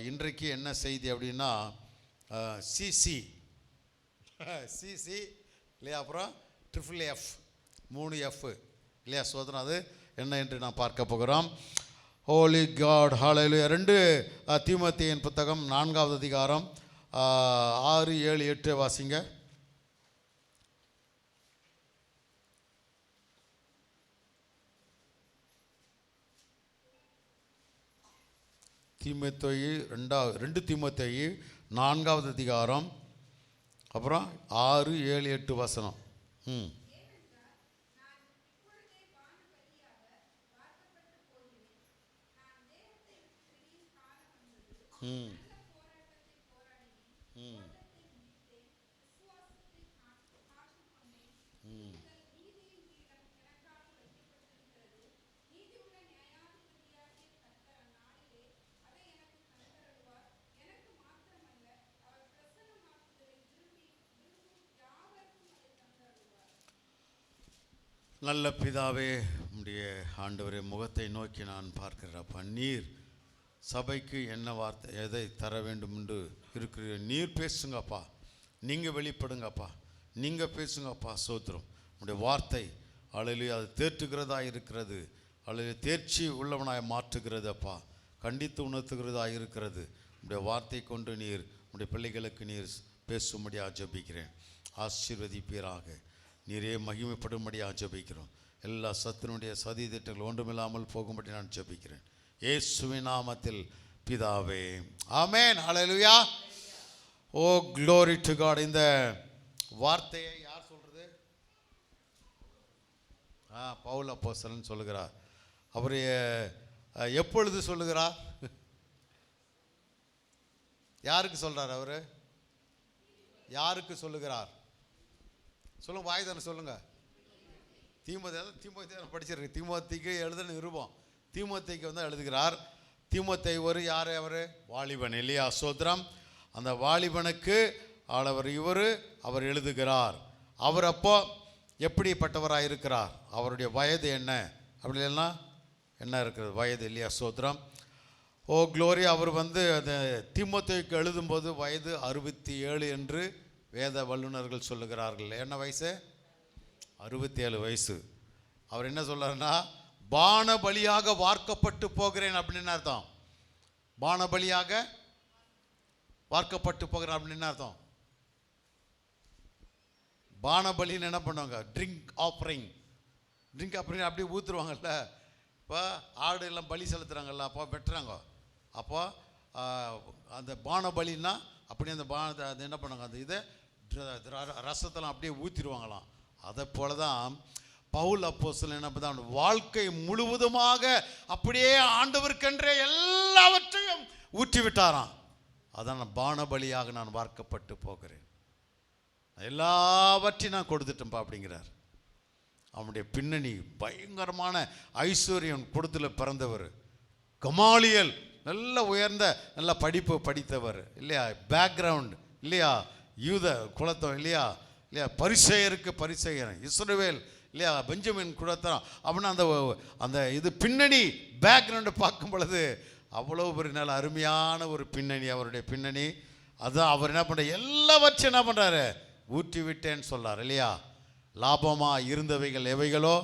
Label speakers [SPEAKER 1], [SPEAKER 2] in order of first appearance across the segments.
[SPEAKER 1] இன்றைக்கு என்ன செய்தி அப்படின்னா சிசி சிசி இல்லையா, அப்புறம் FFF 3F இல்லையா சோதனை, அது என்ன என்று நான் பார்க்க போகிறோம். ஹோலி காட் ஹல்லேலூயா. 2 தீமோத்தேயின் புத்தகம் 4வது அதிகாரம் 6, 7, 8 வாசிங்க. தீமோத்தேயு 2 தீமோத்தேயு 4வது அதிகாரம் அப்புறம் 6, 7, 8 வசனம். நல்ல பிதாவே, உம்முடைய ஆண்டவரே முகத்தை நோக்கி நான் பார்க்கிறப்பா, நீர் சபைக்கு என்ன வார்த்தை எதை தர வேண்டும் என்று இருக்கிற நீர் பேசுங்கப்பா, நீங்கள் வெளிப்படுங்கப்பா, நீங்கள் பேசுங்கப்பா. சோத்திரம். உடைய வார்த்தை அல்லேலூயா அது தேற்றுகிறதா இருக்கிறது, அல்லது தேர்ச்சி உள்ளவனாய் மாற்றுகிறது அப்பா, கண்டித்து உணர்த்துகிறதா இருக்கிறது. உடைய வார்த்தை கொண்டு நீர் உடைய பிள்ளைகளுக்கு நீர் பேசும்படியாக ஜெபிக்கிறேன். ஆசீர்வதிப்பீராக, நீரே மகிமைப்படும்படியாக ஜெபிக்கிறோம். எல்லா சத்துனுடைய சதி திட்டங்கள் ஒன்றுமில்லாமல் போகும்படி நான் ஜெபிக்கிறேன் இயேசுவின் நாமத்தில் பிதாவே, ஆமென். ஹல்லேலூயா. Oh glory to God. இந்த வார்த்தையை யார் சொல்றது? பவுல் அப்போஸ்தலன் சொல்லுகிறார். அவர் எப்பொழுது சொல்லுகிறார்? யாருக்கு சொல்றார்? அவர் யாருக்கு சொல்லுகிறார்? சொல்லுங்க, வாய் தானே சொல்லுங்க. தீமோத்தேயு படிச்சிருக்கு. தீமோத்தேயுக்கு எழுதின நிருபம் தீமோத்தேயுக்கு வந்து எழுதுகிறார். தீமோத்தேயு ஒரு யார்? அவர் வாலிபன் இல்லையா? சோத்திரம். அந்த வாலிபனுக்கு ஆளவர் அவர் எழுதுகிறார். அவர் அப்போ எப்படிப்பட்டவராக இருக்கிறார்? அவருடைய வயது என்ன? அப்படி இல்லைன்னா என்ன இருக்கிறது வயது இல்லையா? சோத்திரம். ஓ க்ளோரி. அவர் வந்து அந்த தீமோத்தேயுக்கு எழுதும்போது வயது 67 என்று வேத வல்லுநர்கள் சொல்லுகிறார்கள். என்ன வயசு? 67 வயசு. அவர் என்ன சொல்றாருன்னா, பான பலியாக வார்க்கப்பட்டு போகிறேன் அப்படின்னு அர்த்தம். பான பலியாக வார்க்கப்பட்டு போகிறேன் அப்படின்னு அர்த்தம். பான பலின்னு என்ன பண்ணுவாங்க? ட்ரிங்க் ஆஃபரிங் அப்படியே ஊற்றுருவாங்கல்ல. இப்போ ஆடு எல்லாம் பலி செலுத்துறாங்கல்ல, அப்போ வெட்டுறாங்க. அப்போ அந்த பான பலின்னா அப்படி அந்த பானத்தை அது என்ன பண்ணுவாங்க, அந்த இதை ரசத்தெல்லாம் அப்படியே ஊற்றிடுவாங்களாம். அதை போல தான் பவுல் அப்போஸ்தலன் என்ன பண்ண, வாழ்க்கை முழுவதுமாக அப்படியே ஆண்டவருக்கென்றே எல்லாவற்றையும் ஊற்றி விட்டாராம். அதான் பானபலியாக நான் வார்க்கப்பட்டு போகிறேன், எல்லாவற்றையும் நான் கொடுத்துட்டேன்ப்பா அப்படிங்கிறார். அவனுடைய பின்னணி பயங்கரமான ஐஸ்வர்யம் கொடுத்துல பிறந்தவர். கமாலியல் நல்ல உயர்ந்த நல்ல படிப்பு படித்தவர் இல்லையா? பேக்ரவுண்ட் இல்லையா? யூத குலத்தம் இல்லையா? பரிசேயருக்கு பரிசேயன், இஸ்ரவேல் இல்லையா? பெஞ்சமின் குலத்தான். அப்படின்னா அந்த இது பின்னணி பேக்ரவுண்டு பார்க்கும் பொழுது அவ்வளோ ஒரு நல்ல அருமையான ஒரு பின்னணி அவருடைய பின்னணி. அதான் அவர் என்ன பண்ணுற, எல்லாவற்றையும் என்ன பண்ணுறாரு? ஊற்றி விட்டேன்னு சொல்கிறார் இல்லையா? லாபமாக இருந்தவைகள் எவைகளோ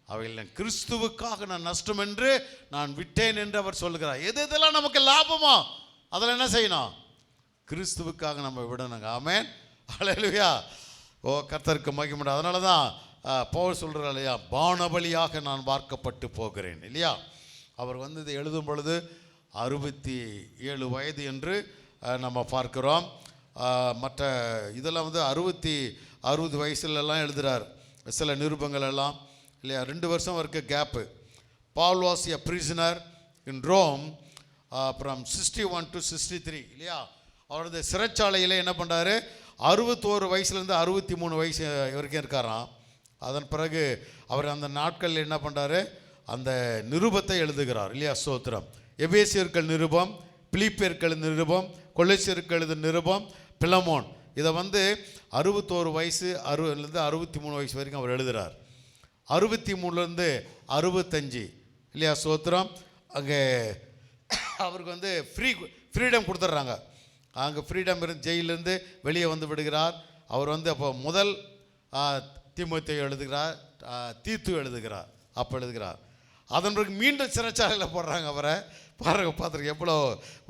[SPEAKER 1] அவைகள் கிறிஸ்துவுக்காக நான் நஷ்டம் என்று நான் விட்டேன் என்று அவர் சொல்லுகிறார். எது இதெல்லாம் நமக்கு லாபமோ அதில் என்ன செய்யணும்? கிறிஸ்துவுக்காக நம்ம விடணுங்க. ஆமென். ஹல்லேலூயா. ஓ கர்த்தருக்கு மகிமை. அதனால தான் பவுல் சொல்கிறார் இல்லையா, பானபலியாக நான் வார்க்கப்பட்டு போகிறேன் இல்லையா? அவர் வந்து இதை எழுதும் பொழுது 67 வயது என்று நம்ம பார்க்கிறோம். மற்ற இதெல்லாம் வந்து 60 வயசுலலாம் எழுதுகிறார் சில நிருபங்கள் எல்லாம் இல்லையா? 2 வருஷம் வரைக்கும் gap. Paul was a prisoner in Rome from 61 to 63 இல்லையா? அவரது சிறைச்சாலையில் என்ன பண்ணுறாரு, 61 வயசுலேருந்து 63 வயசு வரைக்கும் இருக்காராம். அதன் பிறகு அவர் அந்த நாட்களில் என்ன பண்ணுறாரு, அந்த நிருபத்தை எழுதுகிறார் இல்லையா? ஸ்தோத்திரம். எபேசியர்கள் நிருபம், பிலிப்பியர்கள் நிருபம், கொலோசியருக்கு எழுத நிருபம், பிலமோன், இதை வந்து 61 வயசு 60லேருந்து 63 வயசு வரைக்கும் அவர் எழுதுகிறார். 63லேருந்து 65 இல்லையா? ஸ்தோத்திரம். அங்கே அவருக்கு வந்து ஃப்ரீடம் கொடுத்துட்றாங்க. அங்கே ஃப்ரீடம் இருந்து ஜெயிலிருந்து வெளியே வந்து விடுகிறார். அவர் வந்து அப்போ முதல் தீமோத்தேயு எழுதுகிறார், தீத்து எழுதுகிறார், அப்போ எழுதுகிறார். அதன் பிறகு மீண்டும் சிறைச்சாலையில் போடுறாங்க அவரை. பார்த்துருக்க எவ்வளோ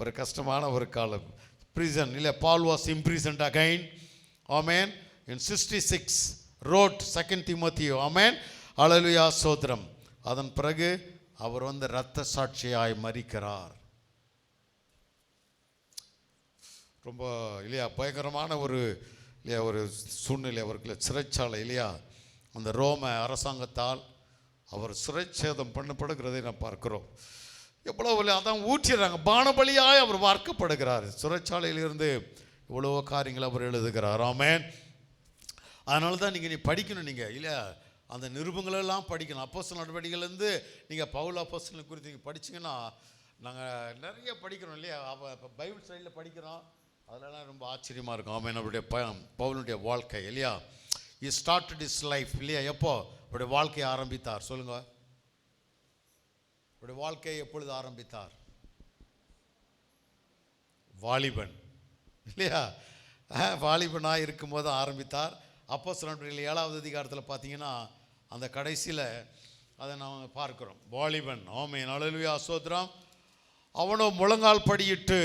[SPEAKER 1] ஒரு கஷ்டமான ஒரு காலம். ப்ரிசன் இல்லை, பால் வாஸ் இம்ப்ரிசன்ட் அகைன். ஆமேன். இன் 66 ரோட் 2 தீமோத்தேயு. ஆமேன். அல்லேலூயா, ஸ்தோத்திரம். அதன் பிறகு அவர் வந்து இரத்த சாட்சியாய் மரிக்கிறார். ரொம்ப இல்லையா பயங்கரமான ஒரு இல்லையா ஒரு சூழ்நிலை அவருக்கு சிறைச்சாலை இல்லையா. அந்த ரோம அரசாங்கத்தால் அவர் சிறைச்சேதம் பண்ணப்படுகிறதை நாம் பார்க்கிறோம். எவ்வளோ அதான் ஊற்றிடுறாங்க, பானபலியாய் அவர் வார்க்கப்படுகிறார். சிறைச்சாலையிலிருந்து இவ்வளோ காரியங்கள் அவர் எழுதுகிறார். ஆமென். அதனால தான் நீங்கள் நீ படிக்கணும், நீங்கள் இல்லையா அந்த நிருபங்களெல்லாம் படிக்கணும். அப்போஸ்தலர் நடவடிக்கையிலேருந்து நீங்கள் பவுல் அப்போஸ்தலன் குறித்து நீங்கள் படிச்சிங்கன்னா நாங்கள் நிறைய படிக்கிறோம் இல்லையா. இப்போ பைபிள் ஸ்டைலில் படிக்கிறோம், அதெல்லாம் ரொம்ப ஆச்சரியமாக இருக்கும். ஆமென். அவருடைய பவுலுடைய வாழ்க்கை இல்லையா. he started his life இல்லையா. எப்போ அவருடைய வாழ்க்கையை ஆரம்பித்தார் சொல்லுங்க. அவருடைய வாழ்க்கையை எப்பொழுது ஆரம்பித்தார்? வாலிபன் இல்லையா. வாலிபனாக இருக்கும்போது ஆரம்பித்தார். அப்போஸ்தலர் நடவடிக்கைகள் 7வது அதிகாரத்தில் பார்த்தீங்கன்னா அந்த கடைசியில் அதை நாம் பார்க்கிறோம். வாலிபன். ஆமென். அல்லேலூயா, ஸ்தோத்திரம். அவனோ முழங்கால் படியிட்டு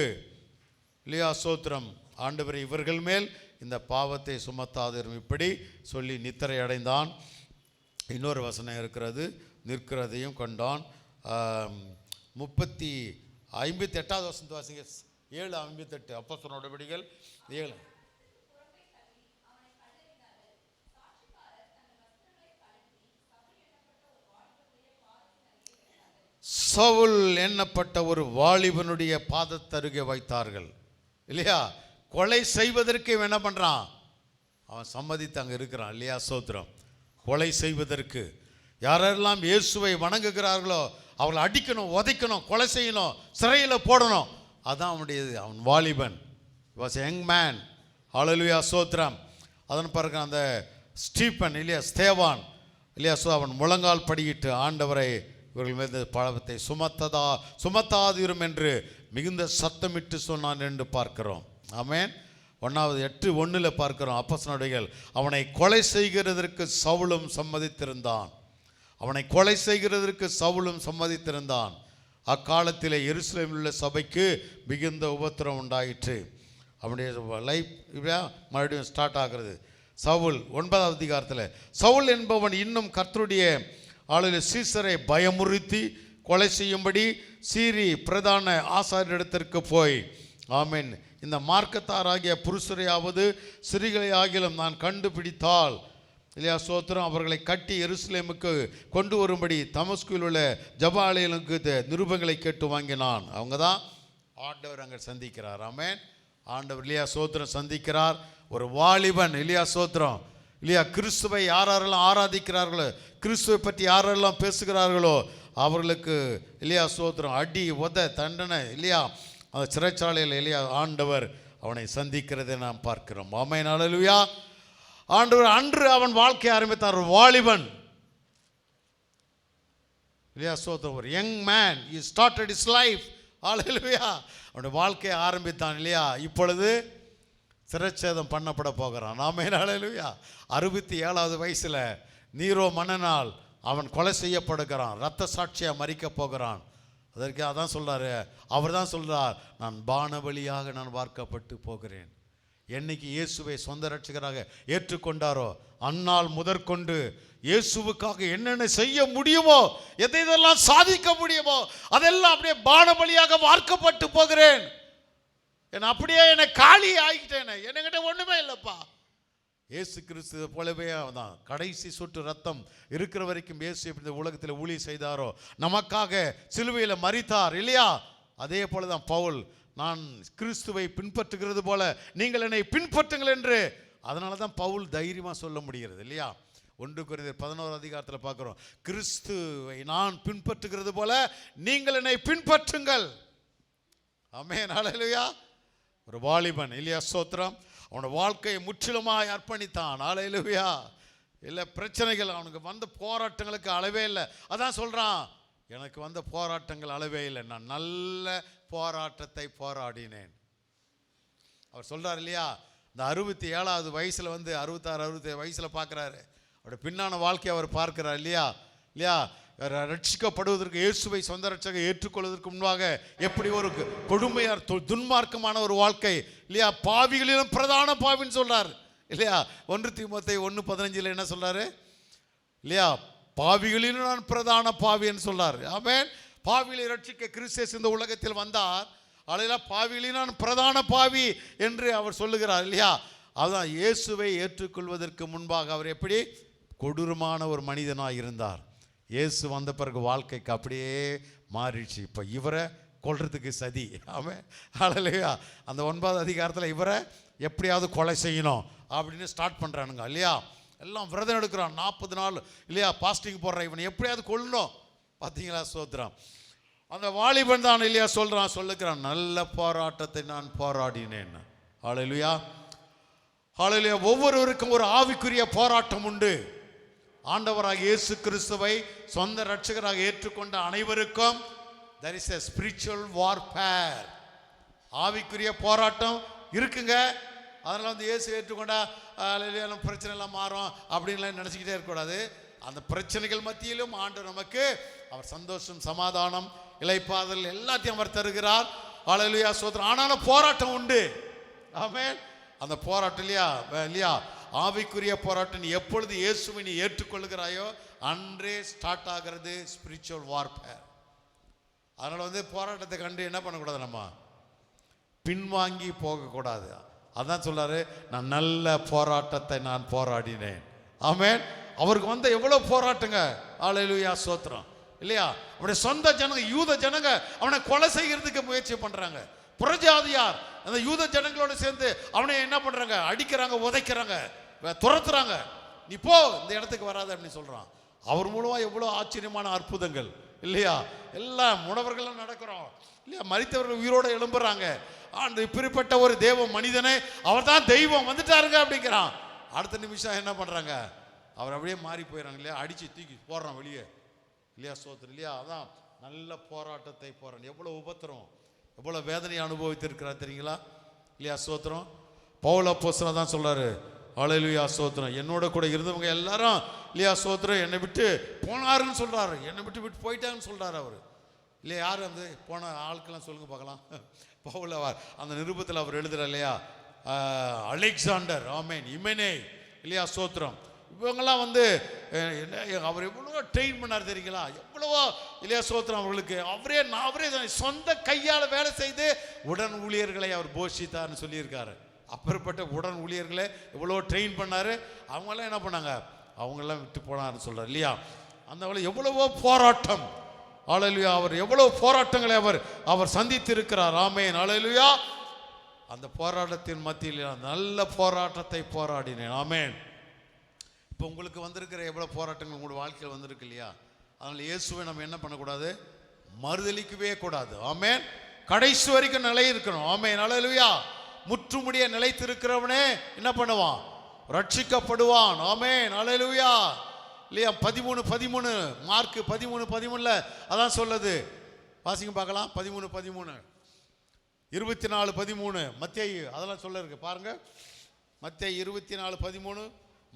[SPEAKER 1] இல்லையா, ஸ்தோத்திரம், ஆண்டவரே இவர்கள் மேல் இந்த பாவத்தை சுமத்தாதிரும் இப்படி சொல்லி நித்திரை அடைந்தான். இன்னொரு வசனம் இருக்கிறது, நிற்கிறதையும் கண்டான். 58வது வசனத்தை வாசிங்க. 7:58 அப்போஸ்தலர் நடவடிக்கைகள் 7. சவுல் எண்ணப்பட்ட ஒரு வாலிபனுடைய பாதத்தருகே வைத்தார்கள் இல்லையா. கொலை செய்வதற்கு இவன் என்ன பண்ணுறான்? அவன் சம்மதித்து அங்கே இருக்கிறான் இல்லையா. ஸ்தோத்திரம். கொலை செய்வதற்கு யாரெல்லாம் இயேசுவை வணங்குகிறார்களோ அவளை அடிக்கணும், உதைக்கணும், கொலை செய்யணும், சிறையில் போடணும். அதான் அவன் வாலிபன். Was young man. ஹல்லேலூயா, ஸ்தோத்திரம். அதன் பிறகு அந்த ஸ்டீபன் இல்லையா, ஸ்தேவான் இல்லையா, அவன் முழங்கால் படியிட்டு ஆண்டவரை இவர்கள் மீது பாவத்தை சுமத்தாதிரும் என்று மிகுந்த சத்தமிட்டு சொன்னான் என்று பார்க்கிறோம். ஆமென். 8:1 பார்க்கிறோம். அப்போஸ்தலர் நடவடிக்கைகள் அவனை கொலை செய்கிறதற்கு சவுலும் சம்மதித்திருந்தான். அவனை கொலை செய்கிறதற்கு சவுலும் சம்மதித்திருந்தான். அக்காலத்திலே எருசலேமில் உள்ள சபைக்கு மிகுந்த உபத்திரம் உண்டாயிற்று. அவனுடைய லைஃப் மறுபடியும் ஸ்டார்ட் ஆகிறது. சவுல் 9வது அதிகாரத்தில் சவுல் என்பவன் இன்னும் கர்த்தருடைய ஆளுநர் சீசரை பயமுறுத்தி கொலை செய்யும்படி சீரி பிரதான ஆசாரியரிடத்திற்கு போய், ஆமென், இந்த மார்க்கத்தாராகிய புருஷரையாவது சிறிகளை ஆகிலும் நான் கண்டுபிடித்தால் இல்லையா, ஸ்தோத்திரம், அவர்களை கட்டி எருசலேமுக்கு கொண்டு வரும்படி தமஸ்குவில் உள்ள ஜெப ஆலயங்களுக்கு நிருபங்களை கேட்டு வாங்கினான். அவங்க தான் ஆண்டவர் அங்கே சந்திக்கிறார். ஆமென். ஆண்டவர் இல்லையா, ஸ்தோத்திரம், சந்திக்கிறார். ஒரு வாலிபன் இல்லையா, ஸ்தோத்திரம் இல்லையா, கிறிஸ்துவை யாரெல்லாம் ஆராதிக்கிறார்களோ, கிறிஸ்துவை பற்றி யாரெல்லாம் பேசுகிறார்களோ அவர்களுக்கு இல்லையா, ஸ்தோத்திரம், அடி உத தண்டனை இல்லையா, அந்த சிறைச்சாலையில் இல்லையா ஆண்டவர் அவனை சந்திக்கிறதை நாம் பார்க்கிறோம். ஆமென். அல்லேலூயா. ஆண்டவர் அன்று அவன் வாழ்க்கையை ஆரம்பித்தார். வாலிபன் இல்லையா, ஸ்தோத்திரம், ஒரு young man. he started his life. அல்லேலூயா. அவனுடைய வாழ்க்கையை ஆரம்பித்தான் இல்லையா. இப்பொழுது சிறைச்சேதம் பண்ணப்பட போகிறான். ஆமென். அல்லேலூயா. 67வது வயசில் நீரோ மன்னனால் அவன் கொலை செய்யப்படுகிறான், இரத்த சாட்சியாக மரிக்க போகிறான். அதற்கு அதான் சொல்கிறாரு, அவர் தான் சொல்கிறார், நான் பானபலியாக நான் வார்க்கப்பட்டு போகிறேன். என்னைக்கு இயேசுவை சொந்த ரட்சகராக ஏற்றுக்கொண்டாரோ அந்நாள் முதற்கொண்டு இயேசுவுக்காக என்னென்ன செய்ய முடியுமோ, எதையெல்லாம் சாதிக்க முடியுமோ அதெல்லாம் அப்படியே பானபலியாக வார்க்கப்பட்டு போகிறேன். என்ன அப்படியே என்னை காலி ஆகிட்டேன், என்கிட்ட ஒன்றுமே இல்லைப்பா. இயேசு கிறிஸ்து போலவே தான் கடைசி சொட்டு ரத்தம் இருக்கிற வரைக்கும் இயேசு எப்படி உலகத்தில் ஊழியம் செய்தாரோ, நமக்காக சிலுவையில் மரித்தார் இல்லையா, அதே போல தான் பவுல், நான் கிறிஸ்துவை பின்பற்றுகிறது போல நீங்கள் என்னை பின்பற்றுங்கள் என்று. அதனால தான் பவுல் தைரியமாக சொல்ல முடிகிறது இல்லையா. 1 கொரிந்தியர் 11 அதிகாரத்தில் பார்க்குறோம், கிறிஸ்துவை நான் பின்பற்றுகிறது போல நீங்கள் என்னை பின்பற்றுங்கள். ஆமென். ஹல்லேலூயா. ஒரு வாலிபன் இல்லையா, ஸ்தோத்திரம், அவனோட வாழ்க்கையை முற்றிலுமாய் அர்ப்பணித்தான். ஹல்லேலூயா. இல்லை பிரச்சனைகள் அவனுக்கு வந்த போராட்டங்களுக்கு அளவே இல்லை. அதான் சொல்கிறான், எனக்கு வந்த போராட்டங்கள் அளவே இல்லை, நான் நல்ல போராட்டத்தை போராடினேன். அவர் சொல்றார் இல்லையா, இந்த 67வது வயசுல 66 67 வயசுல பார்க்குறாரு. அவருடைய பின்னான வாழ்க்கையை அவர் பார்க்கிறார் இல்லையா. ரட்சிக்கப்படுவதற்கு, இயேசுவை சொந்த ரட்சக ஏற்றுக்கொள்வதற்கு முன்பாக எப்படி ஒரு கொடுமையார் துன்மார்க்கமான ஒரு வாழ்க்கை இல்லையா, பாவிகளிலும் பிரதான பாவின்னு சொல்றார் இல்லையா. 1 தீமோத்தேயு 1:15 என்ன சொல்றாரு இல்லையா, பாவிகளிலும் நான் பிரதான பாவின்னு சொல்றாரு. ஆமென். பாவிகளை ரட்சிக்க கிறிஸ்து இந்த உலகத்தில் வந்தார். அலையில பாவிகளில் நான் பிரதான பாவி என்று அவர் சொல்லுகிறார் இல்லையா. அதுதான் இயேசுவை ஏற்றுக்கொள்வதற்கு முன்பாக அவர் எப்படி கொடூரமான ஒரு மனிதனாக இருந்தார். இயேசு வந்த பிறகு வாழ்க்கைக்கு அப்படியே மாறிடுச்சு. இப்போ இவரை கொல்றதுக்கு சதி. ஆமென். அல்லேலூயா. அந்த 9வது அதிகாரத்தில் இவரை எப்படியாவது கொலை செய்யணும் அப்படின்னு ஸ்டார்ட் பண்ணுறானுங்க இல்லையா. எல்லாம் விரதம் எடுக்கிறான் 40 நாள் இல்லையா, பாஸ்டிங் போடுறான், இவனை எப்படியாவது கொல்லணும். பார்த்தீங்களா, சோத்திரம். அந்த வாலிபன் தான் இல்லையா சொல்லுகிறான், நல்ல போராட்டத்தை நான் போராடினேன். ஹல்லேலூயா, ஹல்லேலூயா. ஒவ்வொருவருக்கும் ஒரு ஆவிக்குரிய போராட்டம் உண்டு. ஆண்டவராக இயேசு கிறிஸ்துவை சொந்த ரட்சகராக ஏற்றுக்கொண்ட அனைவருக்கும் there is a spiritual warfare, ஆவிக்குரிய போராட்டம் இருக்குங்க. அதனால இயேசு ஏற்றுக்கொண்டா பிரச்சனை எல்லாம் மாறும் அப்படின்லாம் நினச்சிக்கிட்டே இருக்கக்கூடாது. அந்த பிரச்சனைகள் மத்தியிலும் ஆண்டவர் நமக்கு அவர் சந்தோஷம், சமாதானம், இளைப்பாதல் எல்லாத்தையும் அவர் தருகிறார். ஹல்லேலூயா, ஸ்தோத்திரம். ஆனாலும் போராட்டம் உண்டு. ஆமென். அந்த போராட்டம் இல்லையா ஆவிக்குரிய போராட்டம் நீ எப்பொழுது இயேசுவை நீ ஏற்றுக்கொள்கிறாயோ அன்றே ஸ்டார்ட் ஆகிறது ஸ்பிரிச்சுவல் வார்ஃபேர். அதனால போராட்டத்தை கண்டு என்ன பண்ணக்கூடாது, நம்ம பின்வாங்கி போகக்கூடாது. அதான் சொல்றாரு, நான் நல்ல போராட்டத்தை நான் போராடினேன். ஆமென். அவருக்கு எவ்வளோ போராட்டங்க. ஹல்லேலூயா, ஸ்தோத்திரம் இல்லையா. அவனுடைய சொந்த ஜனங்க, யூத ஜனங்க அவனை கொலை செய்கிறதுக்கு முயற்சி பண்றாங்க. புறஜாதியார் அந்த யூத ஜனங்களோட சேர்ந்து அவனை என்ன பண்றாங்க, அடிக்கிறாங்க, உதைக்கிறாங்க, துரத்துறாங்க. நீ போ, இந்த இடத்துக்கு வராது அப்படின்னு சொல்றான். அவர் மூலமா எவ்வளோ ஆச்சரியமான அற்புதங்கள் இல்லையா. எல்லாம் முடவர்கள் நடக்கிறோம் இல்லையா, மரித்தவர்கள் உயிரோட எழும்புறாங்க. இப்படிப்பட்ட ஒரு தேவ மனிதனை அவர் தான் தெய்வம் வந்துட்டாருங்க அப்படிங்கிறான். அடுத்த நிமிஷம் என்ன பண்றாங்க, அவர் அப்படியே மாறி போயிடறாங்க இல்லையா, அடிச்சு தூக்கி போடுறான் வெளியே இல்லையா. ஸ்தோத்திரம் இல்லையா. அதான் நல்ல போராட்டத்தை போறான். எவ்வளோ உபத்திரம், எவ்வளோ வேதனை அனுபவித்திருக்கிறார் தெரியுங்களா இல்லையா. ஸ்தோத்திரம். பவுல் அப்போஸ்தலன் தான் சொல்றாரு, ஹல்லேலூயா, ஸ்தோத்திரம். என்னோட கூட இருந்தவங்க எல்லாரும் இல்லையா, ஸ்தோத்திரம், என்னை விட்டு போனாருன்னு சொல்றாரு, என்னை விட்டு போயிட்டாங்கன்னு சொல்றாரு அவர் இல்லையா. யார் போன ஆட்கள்லாம் சொல்லுங்க பார்க்கலாம். பவுல் அந்த நிருபத்தில் அவர் எழுதுறார் இல்லையா, அலெக்சாண்டர், ஆமென், இமெனே இல்லையா, ஸ்தோத்திரம். இவங்கெல்லாம் அவர் எவ்வளவோ ட்ரெயின் பண்ணார் தெரியுங்களா, எவ்வளவோ இல்லையா, ஸ்தோத்திரம். அவர்களுக்கு அவரே சொந்த கையால் வேலை செய்து உடன் ஊழியர்களை அவர் போஷித்தார்னு சொல்லியிருக்காரு. அப்புறப்பட்ட உடன் ஊழியர்களை எவ்வளோ ட்ரெயின் பண்ணாரு. அவங்கெல்லாம் என்ன பண்ணாங்க, அவங்கெல்லாம் விட்டு போனார்னு சொல்றாரு இல்லையா. அந்த எவ்வளவோ போராட்டம். ஹல்லேலூயா. அவர் எவ்வளவு போராட்டங்களை அவர் சந்தித்து இருக்கிறார். ஆமென். ஹல்லேலூயா. அந்த போராட்டத்தின் மத்தியில் நல்ல போராட்டத்தை போராடினேன். ஆமென். இப்போ உங்களுக்கு வந்திருக்கிற எவ்வளோ போராட்டங்கள் உங்களோட வாழ்க்கையில் வந்திருக்கு இல்லையா. அதனால் இயேசுவை நம்ம என்ன பண்ணக்கூடாது, மறுதளிக்கவே கூடாது. ஆமென். கடைசி வரைக்கும் நிலை இருக்கணும். ஆமென். ஹல்லேலூயா. முற்றுமுடிய நிலைத்திருக்கிறவனே என்ன பண்ணுவான், ரட்சிக்கப்படுவான். ஆமென். ஹல்லேலூயா இல்லையா. 13:13 மார்க் 13:13 அதான் சொல்லுது. வாசிங்க பார்க்கலாம். 13:13 24:13 மத்தேயு அதெல்லாம் சொல்ல இருக்கு பாருங்க. மத்தேயு 24:13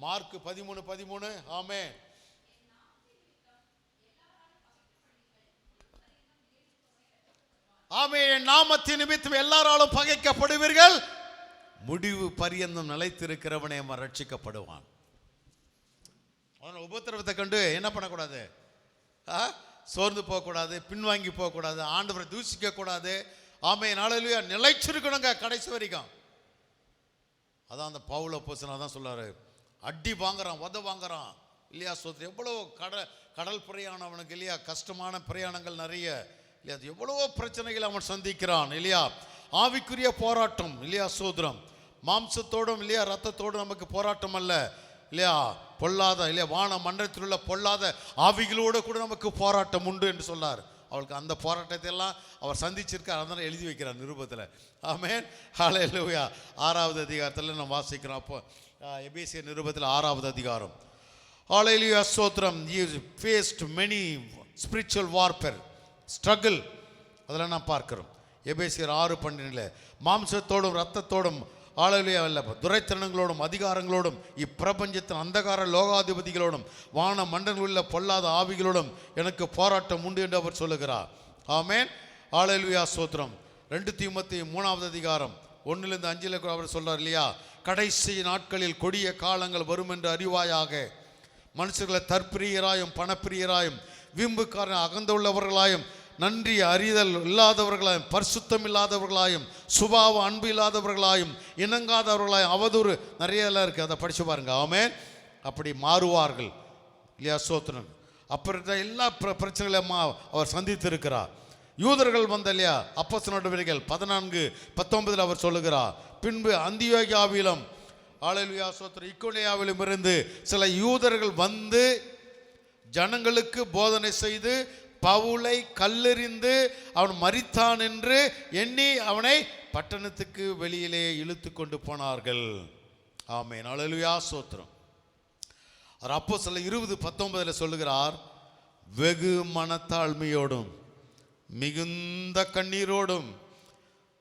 [SPEAKER 1] மார்க் 13:13. ஆமென். ஆமென். நாமத்தின் நிமித்தம் எல்லாராலும் பகைக்கப்படுவீர்கள், முடிவு பரியந்தம் நிலைத்திருக்கிறவனே ரட்சிக்கப்படுவான். உபத்திரவத்தை கண்டு என்ன பண்ணக்கூடாது, சோர்ந்து போகக்கூடாது, பின்வாங்கி போகக்கூடாது, ஆண்டவரை தூசிக்க கூடாது. ஆமென். ஹல்லேலூயா. நிலைச்சிருக்கணுங்க கடைசி வரைக்கும். அதான் அந்த பவுல் அப்போஸ்தலன் அதான் சொல்றாரு, அடி வாங்குறான், உத வாங்குறான் இல்லையா. ஸ்தோத்திரம். எவ்வளோ கடல் பிரயாணம் அவனுக்கு இல்லையா, கஷ்டமான பிரயாணங்கள் நிறைய இல்லையா, அது எவ்வளவோ பிரச்சனைகள் அவன் சந்திக்கிறான் இல்லையா. ஆவிக்குரிய போராட்டம் இல்லையா. ஸ்தோத்திரம். மாம்சத்தோடும் இல்லையா ரத்தத்தோடும் நமக்கு போராட்டம் அல்ல இல்லையா, பொல்லாத இல்லையா வான மன்றத்தில் உள்ள பொல்லாத ஆவிகளோடு கூட நமக்கு போராட்டம் உண்டு என்று சொன்னார். அவளுக்கு அந்த போராட்டத்தை எல்லாம் அவர் சந்திச்சிருக்கார். அதனால எழுதி வைக்கிறார் நிருபத்தில். ஆமென். ஹல்லேலூயா. 6வது அதிகாரத்தில் நம்ம வாசிக்கிறோம். அப்போ எபேசியர் நிருபத்தில் 6வது அதிகாரம். ஹல்லேலூயா, ஸ்தோத்திரம். He faced many spiritual warfare, struggle, அதெல்லாம் நான் பார்க்கிறோம். எபேசியர் 6:12 மாம்சத்தோடும் இரத்தத்தோடும் ஆளலியா அல்ல துரைத்தனங்களோடும் அதிகாரங்களோடும் இப்பிரபஞ்சத்தின் அந்தகார லோகாதிபதிகளோடும் வான மண்டலங்களில் உள்ள பொல்லாத ஆவிகளோடும் எனக்கு போராட்டம் உண்டு என்று அவர் சொல்லுகிறார். ஆமென். ஆளலியா ஸ்தோத்திரம். 2 தீமோத்தேயு 3:1-5 அவர் சொல்றார் இல்லையா, கடைசி நாட்களில் கொடிய காலங்கள் வரும் என்று அறிவாயாக. மனுஷர்களை தற்பிரியராயும் பணப்பிரியராயும் வீம்புக்காரன் அகந்துள்ளவர்களாயும் நன்றி அறிதல் இல்லாதவர்களாயும் பரிசுத்தம் இல்லாதவர்களாயும் சுபாவ அன்பு இல்லாதவர்களாயும் இணங்காதவர்களாயும் அவதூறு நிறைய எல்லாம் இருக்குது, அதை படித்து பாருங்க. ஆமென். அப்படி மாறுவார்கள் இல்லையா ஸ்தோத்திரம். அப்புறம் எல்லா பிரச்சனைகளையும் அவர் சந்தித்திருக்கிறார். யூதர்கள் வந்த இல்லையா அப்போஸ்தலர் நடவடிக்கைகள் 14:19 அவர் சொல்லுகிறார், பின்பு அந்தியோகியாவிலும் ஆலேலுயா ஸ்தோத்திரம் இக்கோனியாவிலும் இருந்து சில யூதர்கள் வந்து ஜனங்களுக்கு போதனை செய்து பவுலை கல்லெறிந்து அவன் மரித்தான் என்று எண்ணி அவனை பட்டணத்துக்கு வெளியிலே இழுத்து கொண்டு போனார்கள். ஆமென். அல்லேலூயா ஸ்தோத்திரம். அப்போஸ்தலர் 20:19 சொல்லுகிறார், வெகு மனத்தாழ்மையோடும் மிகுந்த கண்ணீரோடும்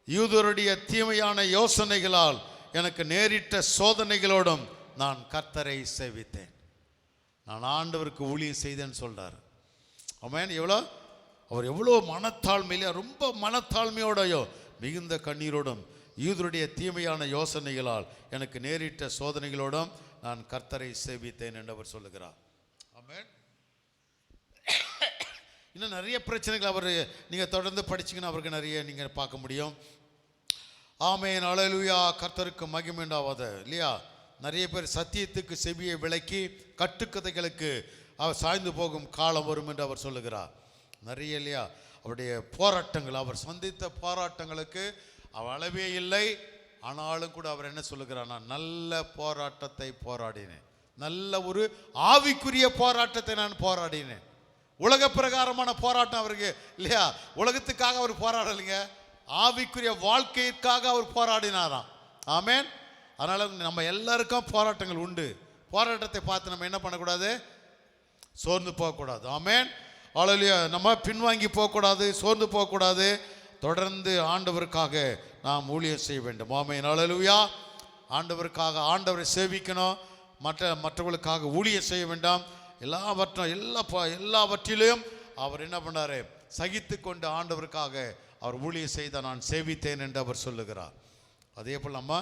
[SPEAKER 1] யூதருடைய தீமையான யோசனைகளால் எனக்கு நேரிட்ட சோதனைகளோடும் நான் கர்த்தரை சேவித்தேன். நான் ஆண்டவருக்கு ஊழியம் செய்தேன்னு சொல்றார். ஆமென். அவர் எவ்வளோ மனத்தாழ்மையிலே, ரொம்ப மனத்தாழ்மையோடையோ மிகுந்த கண்ணீரோடும் யூதருடைய தீமையான யோசனைகளால் எனக்கு நேரிட்ட சோதனைகளோடும் நான் கர்த்தரை சேவித்தேன் என்று அவர் சொல்லுகிறார். ஆமென். இன்னும் நிறைய பிரச்சனைகள் அவர் நீங்கள் தொடர்ந்து படிச்சிங்கன்னா அவருக்கு நிறைய நீங்கள் பார்க்க முடியும். ஆமென். அல்லேலூயா. கர்த்தருக்கு மகிமை உண்டாவது இல்லையா. நிறைய பேர் சத்தியத்துக்கு செவியை விளக்கி கட்டுக்கதைகளுக்கு அவர் சாய்ந்து போகும் காலம் வரும் என்று அவர் சொல்லுகிறார். நிறைய இல்லையா அவருடைய போராட்டங்கள், அவர் சந்தித்த போராட்டங்களுக்கு அளவே இல்லை. ஆனாலும் கூட அவர் என்ன சொல்லுகிறார், நான் நல்ல போராட்டத்தை போராடினேன், நல்ல ஒரு ஆவிக்குரிய போராட்டத்தை நான் போராடினேன். உலக பிரகாரமான போராட்டம் அவருக்கு இல்லையா, உலகத்துக்காக அவர் போராடலைங்க, ஆவிக்குரிய வாழ்க்கைக்காக அவர் போராடினாராம். ஆமென். அதனால நம்ம எல்லாருக்கும் போராட்டங்கள் உண்டு. போராட்டத்தை பார்த்து நம்ம என்ன பண்ணக்கூடாது, சோர்ந்து போகக்கூடாது. ஆமென். அல்லேலூயா. நம்ம பின்வாங்கி போகக்கூடாது, சோர்ந்து போகக்கூடாது. தொடர்ந்து ஆண்டவருக்காக நாம் ஊழியம் செய்ய வேண்டும். ஆமென். அல்லேலூயா. ஆண்டவருக்காக ஆண்டவரை சேவிக்கணும், மற்றவர்களுக்காக ஊழியம் செய்ய வேண்டாம். எல்லாவற்றிலும் அவர் என்ன பண்ணாரு, சகித்து கொண்டு ஆண்டவருக்காக அவர் ஊழியம் செய்த நான் சேவித்தேன் என்று அவர் சொல்லுகிறார். அதே போல் நம்ம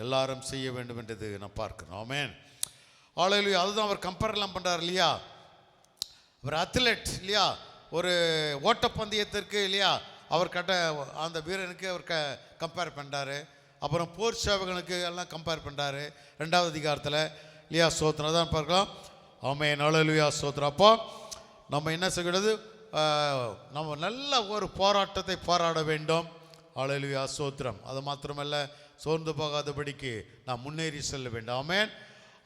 [SPEAKER 1] எல்லாரும் செய்ய வேண்டும் என்றது நான் பார்க்கிறோம். ஆமென். அல்லேலூயா. அதுதான் அவர் கம்பேர்லாம் பண்ணுறார் இல்லையா. ஒரு அத்லெட் இல்லையா, ஒரு ஓட்டப்பந்தயத்திற்கு இல்லையா அவர் அந்த வீரனுக்கு அவர் கம்பேர் பண்ணுறாரு. அப்புறம் போர் சேவகனுக்கு எல்லாம் கம்பேர் பண்ணுறாரு 2வது அதிகாரத்தில் இல்லையா. ஸ்தோத்திரம் தான் பார்க்கலாம். ஆமென். அல்லேலூயா ஸ்தோத்திரம். அப்போ நம்ம என்ன செய்கிறது, நம்ம நல்ல ஒரு போராட்டத்தை போராட வேண்டும். அல்லேலூயா ஸ்தோத்திரம். அது மாத்திரமல்ல, சோர்ந்து போகாதபடிக்கு நான் முன்னேறி செல்ல வேண்டும். ஆமென்.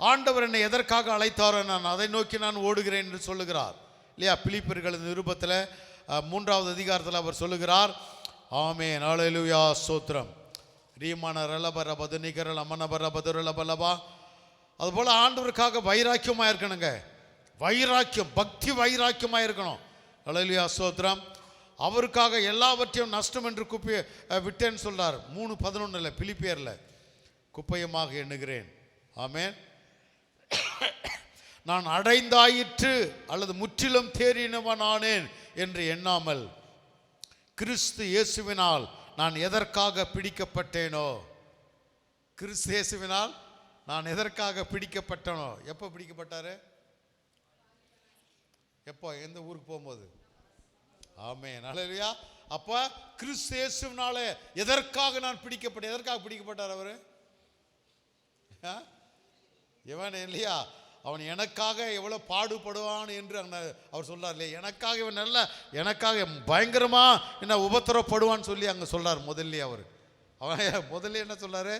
[SPEAKER 1] ஆண்டவர் என்னை எதற்காக அழைத்தாரோ நான் அதை நோக்கி நான் ஓடுகிறேன் என்று சொல்லுகிறார் இல்லையா. பிலிப்பியர்கள் நிருபத்தில் 3வது அதிகாரத்தில் அவர் சொல்லுகிறார். ஆமென். அல்லேலூயா ஸ்தோத்திரம். ரீமான ரலபர பதுனிகரல் அமனபர பதுரலபலபா. அதுபோல் ஆண்டவருக்காக வைராக்கியமாக இருக்கணுங்க. வைராக்கியம், பக்தி வைராக்கியமாக இருக்கணும். அல்லேலூயா ஸ்தோத்திரம். அவருக்காக எல்லாவற்றையும் நஷ்டம் என்று விட்டேன்னு சொல்றார். 3:11 பிலிப்பியரில் குப்பையமாக எண்ணுகிறேன். ஆமென். நான் அடைந்தாயிற்று அல்லது முற்றிலும் தேறினவன் ஆனேன் என்று எண்ணாமல் கிறிஸ்து இயேசுவினால் நான் எதற்காக பிடிக்கப்பட்டேனோ, கிறிஸ்து இயேசுவினால் நான் எதற்காக பிடிக்கப்பட்டனோ. எப்போ பிடிக்கப்பட்டாரு, எப்போ, எந்த ஊருக்கு போகும்போது. ஆமென். அல்லேலூயா. அப்போ கிறிஸ்து இயேசுவினால எதற்காக நான் பிடிக்கப்பட்டேன். எதற்காக பிடிக்கப்பட்டார் அவர், இவன் இல்லையா, அவன் எனக்காக எவ்வளோ பாடுபடுவான் என்று அவர் சொல்றார் இல்லையா. எனக்காக இவன் எனக்காக பயங்கரமா என்ன உபத்திரப்படுவான்னு சொல்லி அங்கே சொல்றார். அவன் முதல்ல என்ன சொல்றாரு,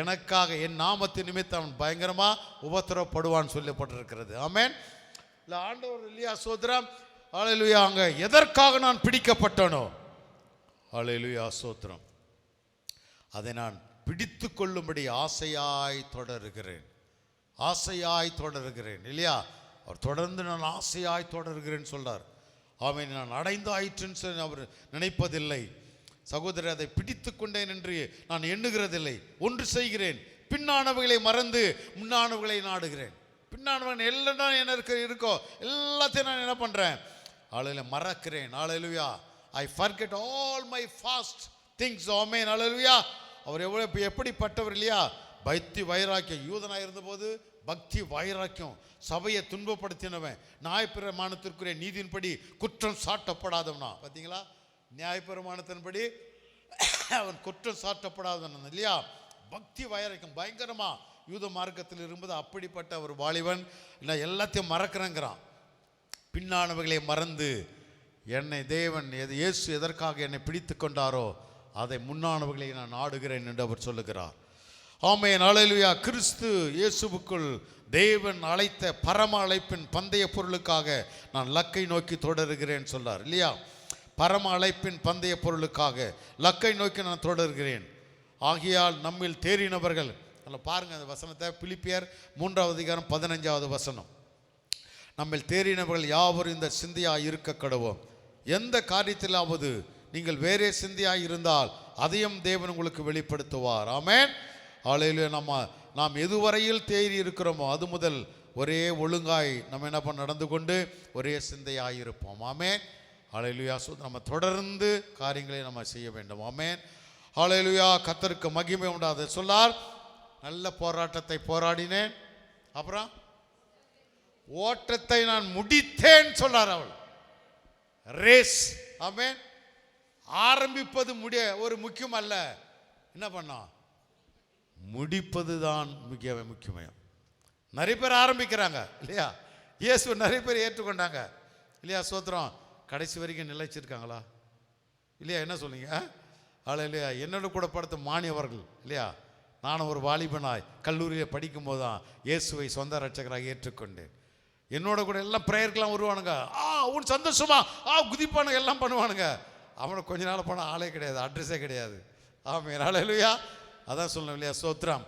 [SPEAKER 1] எனக்காக என் நாமத்தின் நிமித்தம் அவன் பயங்கரமா உபத்திரப்படுவான்னு சொல்லப்பட்டிருக்கிறது. ஆமென். இல்லை ஆண்டவர் இல்லையா ஸ்தோத்திரம். அல்லேலூயா. அங்கே எதற்காக நான் பிடிக்கப்பட்டனோ, அல்லேலூயா ஸ்தோத்திரம், அதை நான் பிடித்து கொள்ளும்படி ஆசையாய் தொடருகிறேன், ஆசையாய் தொடருகிறேன் இல்லையா. அவர் தொடர்ந்து நான் ஆசையாய் தொடருகிறேன் சொல்றார். ஆமென். நான் அடைந்தாயிற்றுன்னு சொல்லி அவர் நினைப்பதில்லை. சகோதரர், அதை பிடித்து கொண்டேன் என்று நான் எண்ணுகிறதில்லை. ஒன்று செய்கிறேன், பின்னானவைகளை மறந்து முன்னானவைகளை நாடுகிறேன். பின்னானவன் எல்லாம் என்ன இருக்கோ எல்லாத்தையும் நான் என்ன பண்றேன்? ஹல்லேலூயா, மறக்கிறேன். ஹல்லேலூயா. I forget all my past things. ஆமென். ஹல்லேலூயா. அவர் எவ்வளவு எப்படிப்பட்டவர் இல்லையா? பக்தி வைராக்கியம். யூதனாக இருந்தபோது பக்தி வைராக்கியம். சபையை துன்பப்படுத்தினவன், நியாயப்பிரமாணத்திற்குரிய நீதியின்படி குற்றம் சாட்டப்படாதவனா. பார்த்தீங்களா? நியாயப்பிரமாணத்தின்படி அவன் குற்றம் சாட்டப்படாதவன் இல்லையா? பக்தி வைராக்கியம் பயங்கரமா யூத மார்க்கத்தில் இருப்பது. அப்படிப்பட்ட ஒரு வாலிபன் நான் எல்லாத்தையும் மறக்கிறேங்கிறான். பின்னானவைகளை மறந்து என்னை தேவன் இயேசு எதற்காக என்னை பிடித்து கொண்டாரோ அதை முன்னானவைகளை நான் நாடுகிறேன் என்று அவர் சொல்லுகிறார். ஆமென். ஹல்லேலூயா. கிறிஸ்து இயேசுவுக்குள் தேவன் அழைத்த பரம அழைப்பின் பந்தய பொருளுக்காக நான் லக்கை நோக்கி தொடருகிறேன் சொல்றார் இல்லையா? பரம அழைப்பின் பந்தய பொருளுக்காக லக்கை நோக்கி நான் தொடர்கிறேன். ஆகையால் நம்மில் தேறினவர்கள், பாருங்க அந்த வசனத்தை, பிலிப்பியர் 3:15 நம்மில் தேறினவர்கள் யாவரும் இந்த சிந்தையாய் இருக்க கடவோம். எந்த காரியத்திலாவது நீங்கள் வேறே சிந்தையாய் இருந்தால் அதையும் தேவன் உங்களுக்கு வெளிப்படுத்துவார். ஆமென். ஹல்லேலூயா. நாம் எதுவரையில் தேறி இருக்கிறோமோ அது முதல் ஒரே ஒழுங்காய் நம்ம என்ன பண்ண நடந்து கொண்டு ஒரே சிந்தையாய் இருப்போம். ஆமென். ஹல்லேலூயா. நம்ம தொடர்ந்து காரியங்களை நம்ம செய்ய வேண்டும். ஆமென். ஹல்லேலூயா. கர்த்தருக்கு மகிமை உண்டாது சொல்லார். நல்ல போராட்டத்தை போராடினேன், அப்புறம் ஓட்டத்தை நான் முடித்தேன் சொல்றார். அவள் ரேஸ். ஆமென். ஆரம்பிப்பது ஒரு முக்கியம் அல்ல, என்ன பண்ணா முடிப்பது தான் முக்கியம். நிறைய பேர் ஆரம்பிக்கிறாங்க இல்லையா? இயேசு நிறைய பேர் ஏற்றுக்கொண்டாங்க இல்லையா? சோத்திரம். கடைசி வரைக்கும் நிலைச்சிருக்காங்களா இல்லையா? என்ன சொல்லுங்க? இல்லையா? என்னோட கூட படுத்த மாணியவர்கள் இல்லையா? நானும் ஒரு வாலிபனாய் கல்லூரியில் படிக்கும் போது தான் இயேசுவை சொந்த ரட்சகராக ஏற்றுக்கொண்டேன். என்னோட கூட எல்லாம் ப்ரேயருக்கெல்லாம் வருவானுங்க. உன் சந்தோஷமா குதிப்பானுங்க, எல்லாம் பண்ணுவானுங்க. அவனை கொஞ்ச நாள் போனால் ஆளே கிடையாது, அட்ரஸே கிடையாது. ஆமென். ஹல்லேலூயா. அதான் சொல்லணும் இல்லையா? சோத்ரம்.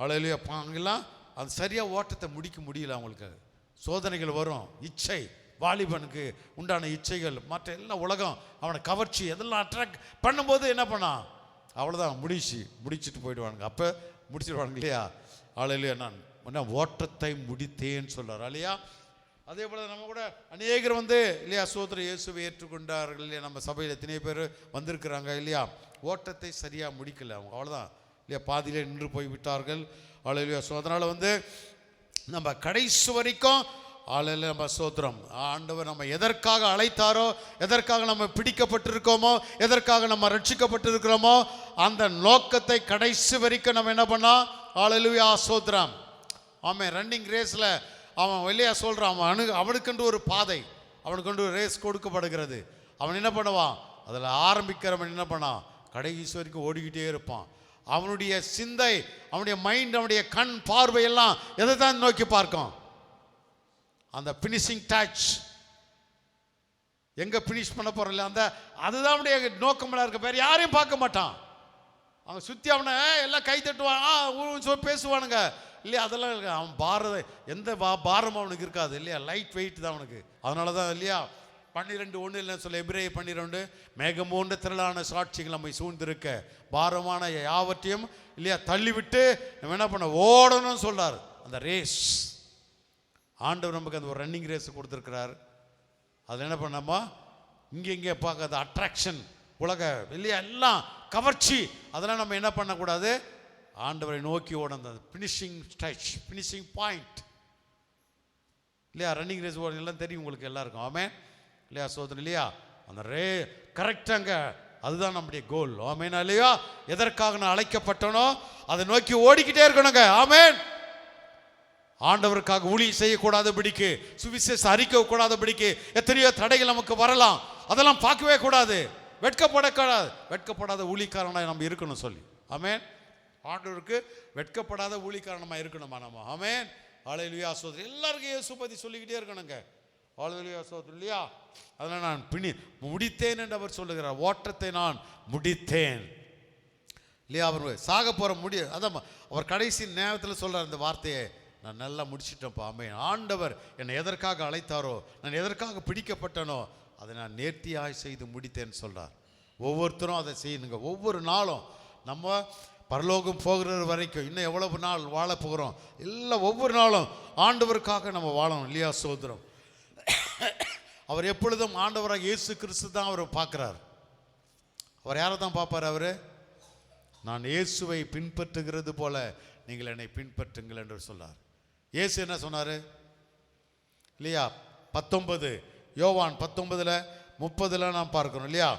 [SPEAKER 1] ஹல்லேலூயா. அங்கெல்லாம் அது சரியாக ஓட்டத்தை முடிக்க முடியல. அவங்களுக்கு சோதனைகள் வரும். இச்சை, வாலிபனுக்கு உண்டான இச்சைகள், மற்ற எல்லாம் உலகம் அவனை கவர்ச்சி எதெல்லாம் அட்ராக்ட் பண்ணும்போது என்ன பண்ணான்? அவ்வளோதான், முடிச்சுட்டு போயிடுவானுங்க. அப்போ முடிச்சிடுவானுங்க இல்லையா? ஹல்லேலூயா. நான் ஓட்டத்தை முடித்தேன்னு சொல்கிறார் இல்லையா? அதே போல் நம்ம கூட அநேகர் இல்லையா சோதர இயேசுவை ஏற்றுக்கொண்டார்கள் இல்லையா? நம்ம சபையில் எத்தனை பேர் வந்திருக்கிறாங்க இல்லையா? ஓட்டத்தை சரியாக முடிக்கல அவங்க, அவ்வளோதான் இல்லையா? பாதியிலே நின்று போய் விட்டார்கள். ஹல்லேலூயா. ஸோ அதனால் நம்ம கடைசி வரைக்கும் ஆளையில் நம்ம சோத்திரம். ஆண்டவர் நம்ம எதற்காக அழைத்தாரோ, எதற்காக நம்ம பிடிக்கப்பட்டிருக்கோமோ, எதற்காக நம்ம ரட்சிக்கப்பட்டிருக்கிறோமோ அந்த நோக்கத்தை கடைசி வரைக்கும் நம்ம என்ன பண்ணோம்? ஹல்லேலூயா. சோத்திரம். ஆமாம். ரன்னிங் ரேஸில் அவன் வெளியா சொல்கிறான், அவனுக்கென்று ஒரு பாதை, அவனுக்கென்று ஒரு ரேஸ் கொடுக்கப்படுகிறது. அவன் என்ன பண்ணுவான்? அதில் ஆரம்பிக்கிறவன் என்ன பண்ணான்? கடைசி வரைக்கும் ஓடிக்கிட்டே இருப்பான். அவனுடைய சிந்தை, அவனுடைய மைண்ட், அவனுடைய கண் பார்வையெல்லாம் எதை தான் நோக்கி பார்க்கும்? அந்த ஃபினிஷிங் டச், எங்கே ஃபினிஷ் பண்ண போகிறோம் அந்த அதுதான் அவனுடைய நோக்கமெல்லாம் இருக்க. வேறு யாரையும் பார்க்க மாட்டான். அவங்க சுற்றி அவனை எல்லாம் கை தட்டுவான், பேசுவானுங்க இல்லையா? அதெல்லாம் இருக்கு. அவன் எந்த பாரமும் அவனுக்கு இருக்காது இல்லையா? லைட் வெயிட் தான் அவனுக்கு. அதனால தான் இல்லையா 12:1 இல்லைன்னு சொல்ல, எபிரேயர் 12 மேகமோன்ற திரளான சாட்சிகள் நம்மை சூழ்ந்திருக்க பாரமான யாவற்றையும் இல்லையா தள்ளிவிட்டு நம்ம என்ன பண்ண ஓடணும்னு சொல்றார். அந்த ரேஸ் ஆண்டவர் நமக்கு அந்த ஒரு ரன்னிங் ரேஸ் கொடுத்துருக்கிறார். அதில் என்ன பண்ணாமா இங்கே பார்க்காத அட்ராக்ஷன், உலக இல்லையா எல்லாம் கவர்ச்சி, அதெல்லாம் நம்ம என்ன பண்ணக்கூடாது? ஆண்டவரை நோக்கி ஓட ஃபினிஷிங் டச், ஃபினிஷிங் பாயிண்ட் இல்லையா? ரன்னிங் ரேஸ் ஓட எல்லாம் தெரியும் உங்களுக்கு எல்லாருக்கும். ஆமென் இல்லையா? சோதனை இல்லையா? அந்த கரெக்டாங்க, அதுதான் நம்முடைய கோல். ஆமென் இல்லையா? எதற்காக நான் அழைக்கப்பட்டனோ அதை நோக்கி ஓடிக்கிட்டே இருக்கணுங்க. ஆமென். ஆண்டவருக்காக ஊழியம் செய்யக்கூடாதபடிக்கு, சுவிசேஷ அறிக்க கூடாதபடிக்கு எத்தனையோ தடைகள் நமக்கு வரலாம். அதெல்லாம் பார்க்கவே கூடாது, வெட்கப்படாத ஊழியக்காரனாக நம்ம இருக்கணும் சொல்லி. ஆமென். ஆண்டவருக்கு வெட்கப்படாத ஊழியக்காரனமாக இருக்கணுமா நம்ம? ஆமென். ஹல்லேலூயா. சோதரி எல்லாருக்கும் இயேசு பற்றி சொல்லிக்கிட்டே இருக்கணுங்க. ஹல்லேலூயா. சோதரி இல்லையா? அதனால் நான் முடித்தேன் என்று அவர் சொல்லுகிறார். ஓட்டத்தை நான் முடித்தேன் இல்லையா? அவர் சாக போகிற அதான் அவர் கடைசி நேரத்தில் சொல்கிறார் இந்த வார்த்தையை, நான் நல்லா முடிச்சிட்டேன்ப்பா. ஆமென். ஆண்டவர் என்னை எதற்காக அழைத்தாரோ, நான் எதற்காக பிடிக்கப்பட்டனோ அதை நான் நேர்த்தியாய் செய்து முடித்தேன்னு சொல்கிறார். ஒவ்வொருத்தரும் அதை செய்யணுங்க. ஒவ்வொரு நாளும் நம்ம பரலோகம் போகிற வரைக்கும் இன்னும் எவ்வளவு நாள் வாழ போகிறோம், எல்லாம் ஒவ்வொரு நாளும் ஆண்டவருக்காக நம்ம வாழணும் இல்லையா? சோதரம். அவர் எப்பொழுதும் ஆண்டவராக இயேசு கிறிஸ்து தான் அவர் பார்க்குறார். அவர் யாரை தான் பார்ப்பார்? அவர், நான் இயேசுவை பின்பற்றுகிறது போல நீங்கள் என்னை பின்பற்றுங்கள் என்று சொன்னார். இயேசு என்ன சொன்னார் இல்லையா? 19 யோவான் 19:30 நாம் பார்க்கிறோம் இல்லையா?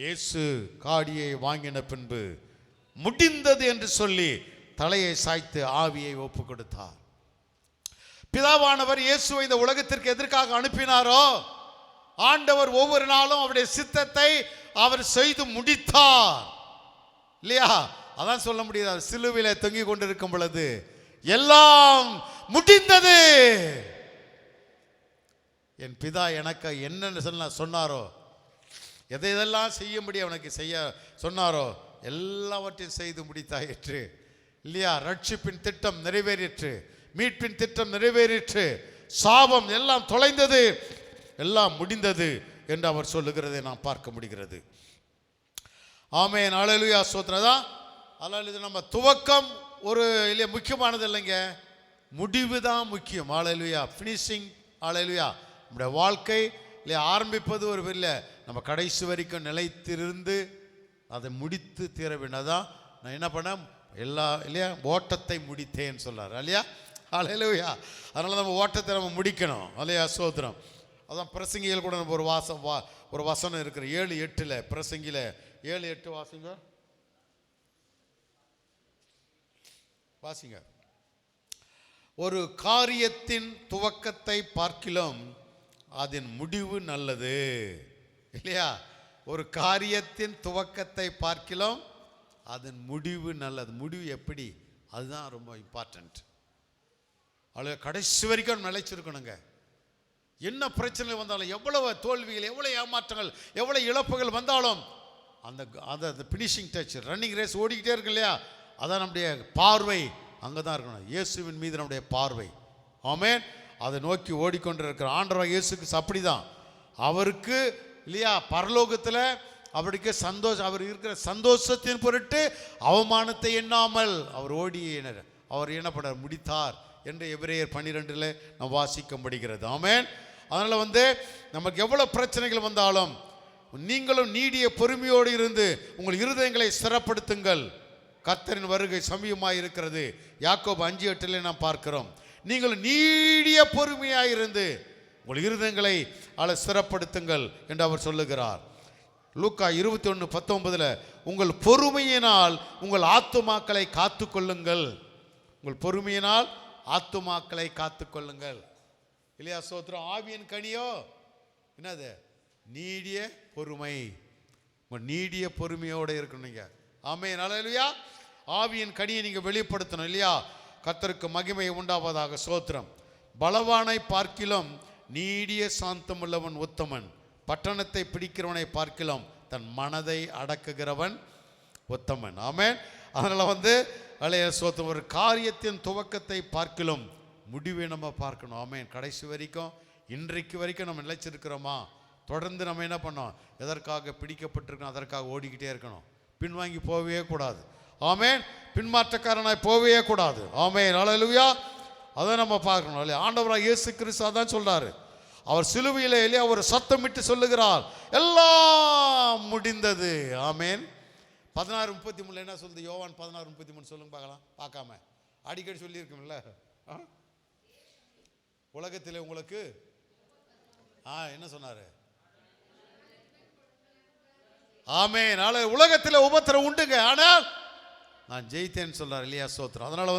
[SPEAKER 1] இயேசு காடியை வாங்கின பின்பு முடிந்தது என்று சொல்லி தலையை சாய்த்து ஆவியை ஒப்பு கொடுத்தார். பிதாவானவர் இயேசுவை இந்த உலகத்திற்கு எதற்காக அனுப்பினாரோ, ஆண்டவர் ஒவ்வொரு நாளும் அவருடைய சித்தத்தை அவர் செய்து முடித்தார் இல்லையா? அதான் சொல்ல முடியாது. சிலுவையிலே தொங்கிக் கொண்டிருக்கும் பொழுது எல்லாம் முடிந்தது. என் பிதா எனக்கு என்னென்ன சொன்னாரோ, எதையெல்லாம் செய்யும்படி அவனுக்கு செய்ய சொன்னாரோ எல்லாவற்றையும் செய்து முடித்தாயிற்று இல்லையா? ரட்சிப்பின் திட்டம் நிறைவேறிற்று, மீட்பின் திட்டம் நிறைவேறிற்று, சாபம் எல்லாம் தொலைந்தது, எல்லாம் முடிந்தது என்று அவர் சொல்லுகிறதை நாம் பார்க்க முடிகிறது. ஆமென், அல்லேலூயா, ஸ்தோத்திரம். அதனால் இது நம்ம துவக்கம் ஒரு இல்லையா முக்கியமானது இல்லைங்க, முடிவு தான் முக்கியம். அல்லேலூயா, ஃபினிஷிங். அல்லேலூயா, நம்முடைய வாழ்க்கை இல்லையா ஆரம்பிப்பது ஒரு இல்லை, நம்ம கடைசி வரைக்கும் நிலைத்திருந்து அதை முடித்து தீர வேண்டாதான். நான் என்ன பண்ணேன் எல்லா இல்லையா ஓட்டத்தை முடித்தேன்னு சொல்றாரு இல்லையா? அல்லேலூயா. அதனால் நம்ம ஓட்டத்தை நம்ம முடிக்கணும் இல்லையா? ஸ்தோத்திரம். அதான் பிரசங்கியில் கூட நம்ம ஒரு வசனம் இருக்கிற 7:8 பிரசங்கில 7:8 வாசிங்க. ஒரு காரியத்தின் துவக்கத்தை பார்க்கிலும் அதன் முடிவு நல்லது இல்லையா? ஒரு காரியத்தின் துவக்கத்தை பார்க்கிலும் அதன் முடிவு நல்லது. முடிவு எப்படி, அதுதான் ரொம்ப இம்பார்ட்டன்ட். அவ்வளோ கடைசி வரைக்கும் நிலைச்சிருக்கணுங்க. என்ன பிரச்சனை வந்தாலும், எவ்வளவு தோல்விகள், எவ்வளவு ஏமாற்றங்கள், எவ்வளவு இழப்புகள் வந்தாலும் அந்த பினிஷிங் டச், ரன்னிங் ரேஸ் ஓடிக்கிட்டே இருக்கு இல்லையா? அதான் நம்முடைய பார்வை அங்கே தான் இருக்கணும். இயேசுவின் மீது நம்முடைய பார்வை. ஆமென். அதை நோக்கி ஓடிக்கொண்டிருக்கிற ஆண்டவராக இயேசுக்கு அப்படிதான். அவருக்கு இல்லையா பரலோகத்தில் அவருக்கு சந்தோஷம், அவர் இருக்கிற சந்தோஷத்தின் பொருட்டு அவமானத்தை எண்ணாமல் அவர் அவர் என்ன பண்ண முடித்தார் என்று எபிரேயர் 12 நாம் வாசிக்கப்படுகிறது. ஆமென். அதனால் நமக்கு எவ்வளோ பிரச்சனைகள் வந்தாலும் நீங்களும் நீடிய பொறுமையோடு இருந்து உங்கள் இருதயங்களை ஸ்திரப்படுத்துங்கள். கர்த்தரின் வருகை சமீபமாக இருக்கிறது. யாக்கோபு 5:8 நாம் பார்க்கிறோம். நீங்கள் நீடிய பொறுமையாக இருந்து உங்கள் இருதயங்களை ஸ்திரப்படுத்துங்கள் என்று அவர் சொல்லுகிறார். லூக்கா 21:19 உங்கள் பொறுமையினால் உங்கள் ஆத்துமாக்களை காத்துக்கொள்ளுங்கள். உங்கள் பொறுமையினால் ஆத்துமாக்களை காத்துக்கொள்ளுங்கள் இல்லையா? ஸ்தோத்திரம். ஆவியின் கனியோ என்னது? நீடிய பொறுமை. நீடிய பொறுமையோடு இருக்கணுங்க. ஆமென், அல்லேலூயா. ஆவியின் கனியை நீங்கள் வெளிப்படுத்தணும் இல்லையா? கர்த்தருக்கு மகிமை உண்டாவதாக. ஸ்தோத்திரம். பலவானை பார்க்கிலும் நீடிய சாந்தம் உள்ளவன் உத்தமன், பட்டணத்தை பிடிக்கிறவனை பார்க்கிலும் தன் மனதை அடக்குகிறவன் உத்தமன். ஆமென். அதனால் அலைய ஸ்தோத்திரம். ஒரு காரியத்தின் துவக்கத்தை பார்க்கிலும் முடிவை நம்ம பார்க்கணும். ஆமென். கடைசி வரைக்கும் இன்றைக்கு வரைக்கும் நம்ம நிலைச்சிருக்கிறோமா? தொடர்ந்து நம்ம என்ன பண்ணோம்? எதற்காக பிடிக்கப்பட்டிருக்கணும் அதற்காக ஓடிக்கிட்டே இருக்கணும். பின்வாங்கி போகவே கூடாது. ஆமென். பின்மாற்றக்காரனாய் போகவே கூடாது. ஆமென், அல்லேலூயா. அதை நம்ம பார்க்கணும் இல்லையா? ஆண்டவராக இயேசு கிறிஸ்து அதான் சொல்றாரு. அவர் சிலுவையிலே இல்லையா ஒரு சத்தமிட்டு சொல்லுகிறார், எல்லாம் முடிந்தது. ஆமென். 16:33 என்ன சொல்லுது? யோவான் 16:33 சொல்லுங்க பார்க்கலாம். பார்க்காம அடிக்கடி சொல்லியிருக்கோம்ல. உலகத்தில் உங்களுக்கு என்ன சொன்னாரு? ஆமென். உலகத்தில் உபத்திரம் உண்டுங்க, ஆனால் நான் ஜெயித்தேன்னு சொல்றாரு இல்லையா? ஸ்தோத்திரம். அதனால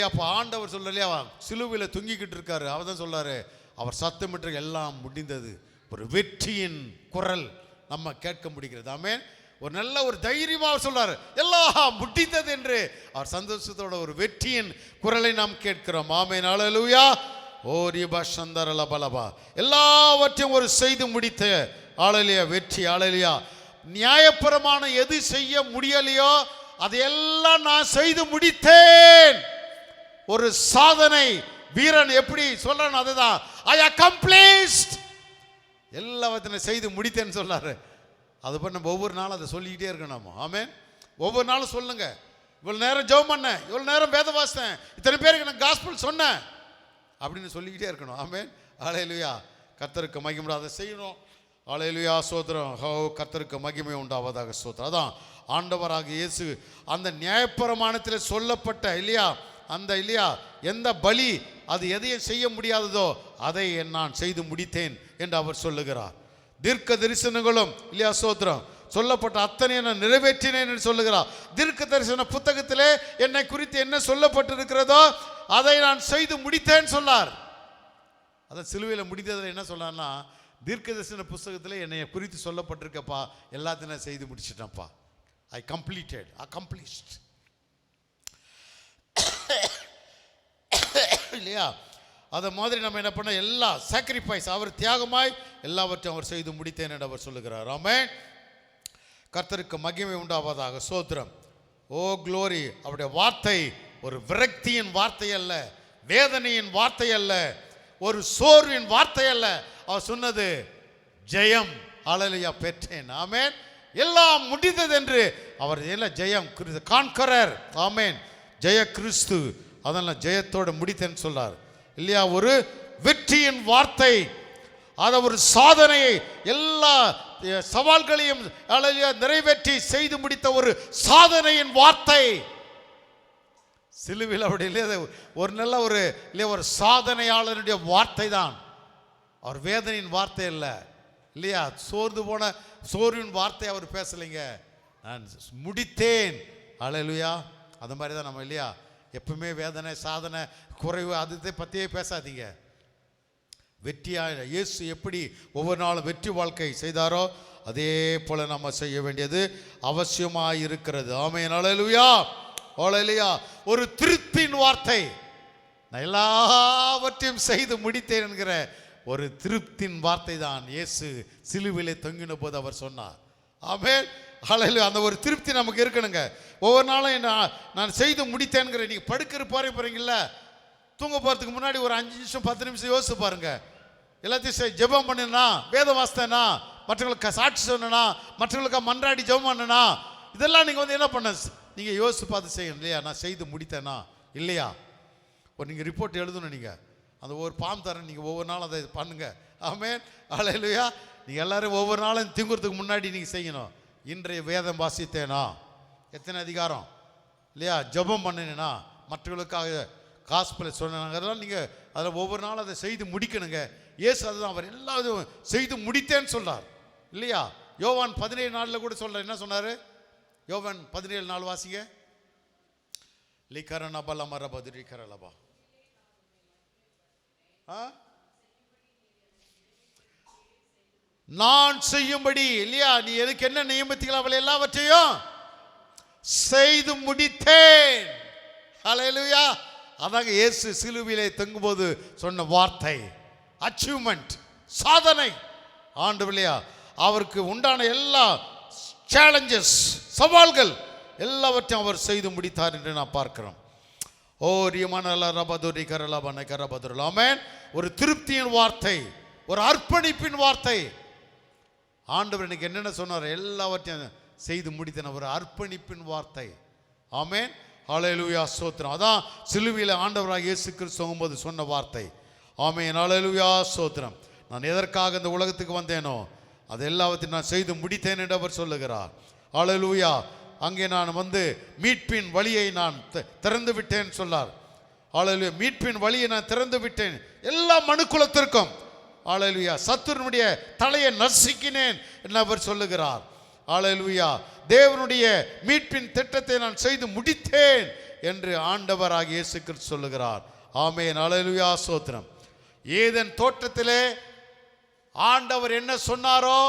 [SPEAKER 1] அப்போ ஆண்டவர் சொல்ல இல்லையா, சிலுவையில் தொங்கிக்கிட்டு இருக்காரு. அவர் தான் சொல்றாரு, அவர் சத்தமிட்டு எல்லாம் முடிந்தது. ஒரு வெற்றியின் குரல் நம்ம கேட்க முடிகிறது. ஆமென். ஒரு நல்ல ஒரு தைரியமாக சொல்றாரு, எல்லாம் முடிந்தது என்று அவர் சந்தோஷத்தோட ஒரு வெற்றியின் குரலை நாம் கேட்கிறோம். ஆமென், அல்லேலூயா. ஓ ரிபா சந்தரல பலபா, எல்லாவற்றையும் ஒரு செய்து முடித்த ஆளலியா வெற்றி. ஆளலியா. நியாயப்பிரமான எது செய்ய முடியலையோ அதையெல்லாம் நான் செய்து முடித்தேன். ஒரு சாதனை வீரன் எப்படி சொல்றான், அதுதான் ஐ அக்கம்ப்ளிஷ்ட். எல்லாவற்றையும் செய்து முடித்தேன்னு சொல்றாரு. அது பண்ண நம்ம ஒவ்வொரு நாளும் அதை சொல்லிக்கிட்டே இருக்கணும். ஆமென். ஒவ்வொரு நாளும் சொல்லுங்க, இவ்வளோ நேரம் ஜெபம் பண்ணேன், இவ்வளோ நேரம் வேத வாசித்தேன், இத்தனை பேருக்கு நான் காஸ்பல் சொன்னேன் அப்படின்னு சொல்லிக்கிட்டே இருக்கணும். ஆமென். ஹல்லேலூயா. கர்த்தருக்கு மகிமை, அதை செய்யணும். ஹல்லேலூயா. ஸ்தோத்திரம். கர்த்தருக்கு மகிமை உண்டாவதாக. ஸ்தோத்திரம். அதான் ஆண்டவராக இயேசு அந்த நியாயப்பிரமாணத்தில் சொல்லப்பட்ட எந்த பலி அது எதையும் செய்ய முடியாததோ அதை நான் செய்து முடித்தேன் என்று அவர் சொல்லுகிறார். தீர்க்க தரிசனங்களும் ஸ்தோத்திரம் சொல்லப்பட்ட அத்தனை நான் நிறைவேற்றினேன் என்று சொல்லுகிறார். தீர்க்க தரிசன புத்தகத்திலே என்னை குறித்து என்ன சொல்லப்பட்டிருக்கிறதோ அதை நான் செய்து முடித்தேன் சொன்னார். அதை சிலுவையில் முடித்ததில் என்ன சொன்னார்னா, தீர்க்க தரிசன புத்தகத்தில் என்னை குறித்து சொல்லப்பட்டிருக்கப்பா, எல்லாத்தையும் நான் செய்து முடிச்சிட்டேன்ப்பா. I accomplished. இல்லையா? அதை மாதிரி நம்ம என்ன பண்ண, எல்லா சாக்ரிஃபைஸ் அவர் தியாகமாய் எல்லாவற்றையும் அவர் செய்து முடித்தேன் என்று அவர் சொல்லுகிறார். ஆமென். கர்த்தருக்கு மகிமை உண்டாவதாக. ஸ்தோத்திரம். ஓ க்ளோரி. அவருடைய வார்த்தை ஒரு விரக்தியின் வார்த்தை அல்ல, வேதனையின் வார்த்தை அல்ல, ஒரு சோர்வின் வார்த்தை அல்ல. அவர் சொன்னது ஜெயம். ஹல்லேலூயா. பெற்றேன். ஆமென். எல்லாம் முடிந்தது என்று அவர் ஜெயம் கான்கரர். ஆமென். ஜெய கிறிஸ்து. அதெல்லாம் ஜெயத்தோடு முடித்தேன்னு சொல்றார் இல்லையா? ஒரு வெற்றியின் வார்த்தை, அதை ஒரு சாதனையை, எல்லா சவால்களையும் நிறைவேற்றி செய்து முடித்த ஒரு சாதனையின் வார்த்தை சிலுவையில். அப்படி இல்லையா? ஒரு நல்ல ஒரு சாதனையாளருடைய வார்த்தை தான். அவர் வேதனையின் வார்த்தை இல்லை இல்லையா? சோர்ந்து போன சோர்வின் வார்த்தை அவர் பேசலைங்க. நான் முடித்தேன். ஹல்லேலூயா. அது மாதிரி தான் நம்ம இல்லையா? எப்பவுமே வேதனை, சாதனை, குறைவு அதை பற்றியே பேசாதீங்க. வெற்றியாக இயேசு எப்படி ஒவ்வொரு நாளும் வெற்றி வாழ்க்கை செய்தாரோ அதே போல நம்ம செய்ய வேண்டியது அவசியமாக இருக்கிறது. ஆமென். ஹல்லேலூயா. ஹல்லேலூயா. ஒரு திருப்தியின் வார்த்தை. நான் எல்லாவற்றையும் செய்து முடித்தேன் என்கிற ஒரு திருப்தியின் வார்த்தை தான் இயேசு சிலுவையிலே தொங்கின போது அவர் சொன்னார். ஆமென். ஹல்லேலூயா. அந்த ஒரு திருப்தி நமக்கு இருக்கணுங்க. ஒவ்வொரு நாளும் நான் செய்து முடித்தேன்கிற, நீங்கள் படுக்கிற போறீங்கல்ல, தூங்க போகிறதுக்கு முன்னாடி ஒரு 5 நிமிஷம் 10 நிமிஷம் யோசிச்சு பாருங்க. எல்லாத்தையும் ஜெபம் பண்ணினா, வேத வாசித்தேனா, மற்றவங்களுக்கு சாட்சி சொன்னா, மற்றவங்களுக்கு மன்றாடி ஜெபம் பண்ணனா, இதெல்லாம் நீங்கள் என்ன பண்ண, நீங்கள் யோசிச்சு பார்த்து செய்யணும் இல்லையா? நான் செய்து முடித்தேனா இல்லையா? நீங்கள் ரிப்போர்ட் எழுதணும். நீங்கள் அந்த ஒரு பாம் தரேன், நீங்கள் ஒவ்வொரு நாளும் அதை பண்ணுங்க. ஆமென். ஹல்லேலூயா. நீங்கள் எல்லாரும் ஒவ்வொரு நாளும் தூங்குறதுக்கு முன்னாடி நீங்கள் செய்யணும். இன்றைய வேதம் வாசித்தேனா, எத்தனை அதிகாரம் இல்லையா? ஜெபம் பண்ணினா, மற்றவர்களுக்காக காஸ்பலை சொன்னாங்கலாம், நீங்கள் அதில் ஒவ்வொரு நாளும் அதை செய்து முடிக்கணுங்க. இயேசு அதுதான் அவர் எல்லாத்தையும் செய்து முடித்தேன்னு சொல்றார் இல்லையா? யோவான் 17:4 கூட சொல்ற. என்ன சொன்னார்? யோவான் 17:4 வாசிங்க. லிகரனபலமரபதுரிகரலபா. நான் செய்யும்படி இல்லையா? நீ எனக்கு என்ன நியமித்தீங்களோ அவளை எல்லாவற்றையும் செய்து முடித்தேன். ஹல்லேலூயா. அதாங்க இயேசு சிலுவையிலே தொங்கும்போது சொன்ன வார்த்தை. அச்சீவ்மெண்ட், சாதனை. ஆண்டவரே அவருக்கு உண்டான எல்லா சேலஞ்சஸ், சவால்கள் எல்லாவற்றையும் அவர் செய்து முடித்தார் என்று நான் பார்க்கிறோம். ஓ ரியமான ரபதுரி கரலபன கரபதுரல். ஆமென். ஒரு திருப்தியின் வார்த்தை, ஒரு அர்ப்பணிப்பின் வார்த்தை. ஆண்டவர் எனக்கு என்னென்ன சொன்னார் எல்லாவற்றையும் செய்து முடித்தன ஒரு அர்ப்பணிப்பின் வார்த்தை. ஆமென். ஹல்லேலூயா. ஸ்தோத்திரம். அதான் சிலுவையில் ஆண்டவராக இயேசு கிறிஸ்து தொங்கும்போது சொன்ன வார்த்தை. ஆமென். ஹல்லேலூயா. ஸ்தோத்திரம். நான் எதற்காக இந்த உலகத்துக்கு வந்தேனோ அது எல்லாவற்றையும் நான் செய்து முடித்தேன் என்று அவர் சொல்லுகிறார். ஹல்லேலூயா. அங்கே நான் மீட்பின் வழியை நான் திறந்து விட்டேன் சொன்னார். ஹல்லேலூயா. மீட்பின் வழியை நான் திறந்து விட்டேன் எல்லா மனுக்குலத்திற்கும். ஹல்லேலூயா. சத்துருனுடைய தலையை நசுக்கினேன் என்று அவர் சொல்லுகிறார். ஹல்லேலூயா. தேவனுடைய மீட்பின் திட்டத்தை நான் செய்து முடித்தேன் என்று ஆண்டவராக இயேசு கிறிஸ்து சொல்லுகிறார். ஆமென். ஹல்லேலூயா. ஸ்தோத்திரம். ஏதேன் தோட்டத்திலே ஆண்டவர் என்ன சொன்னாரோ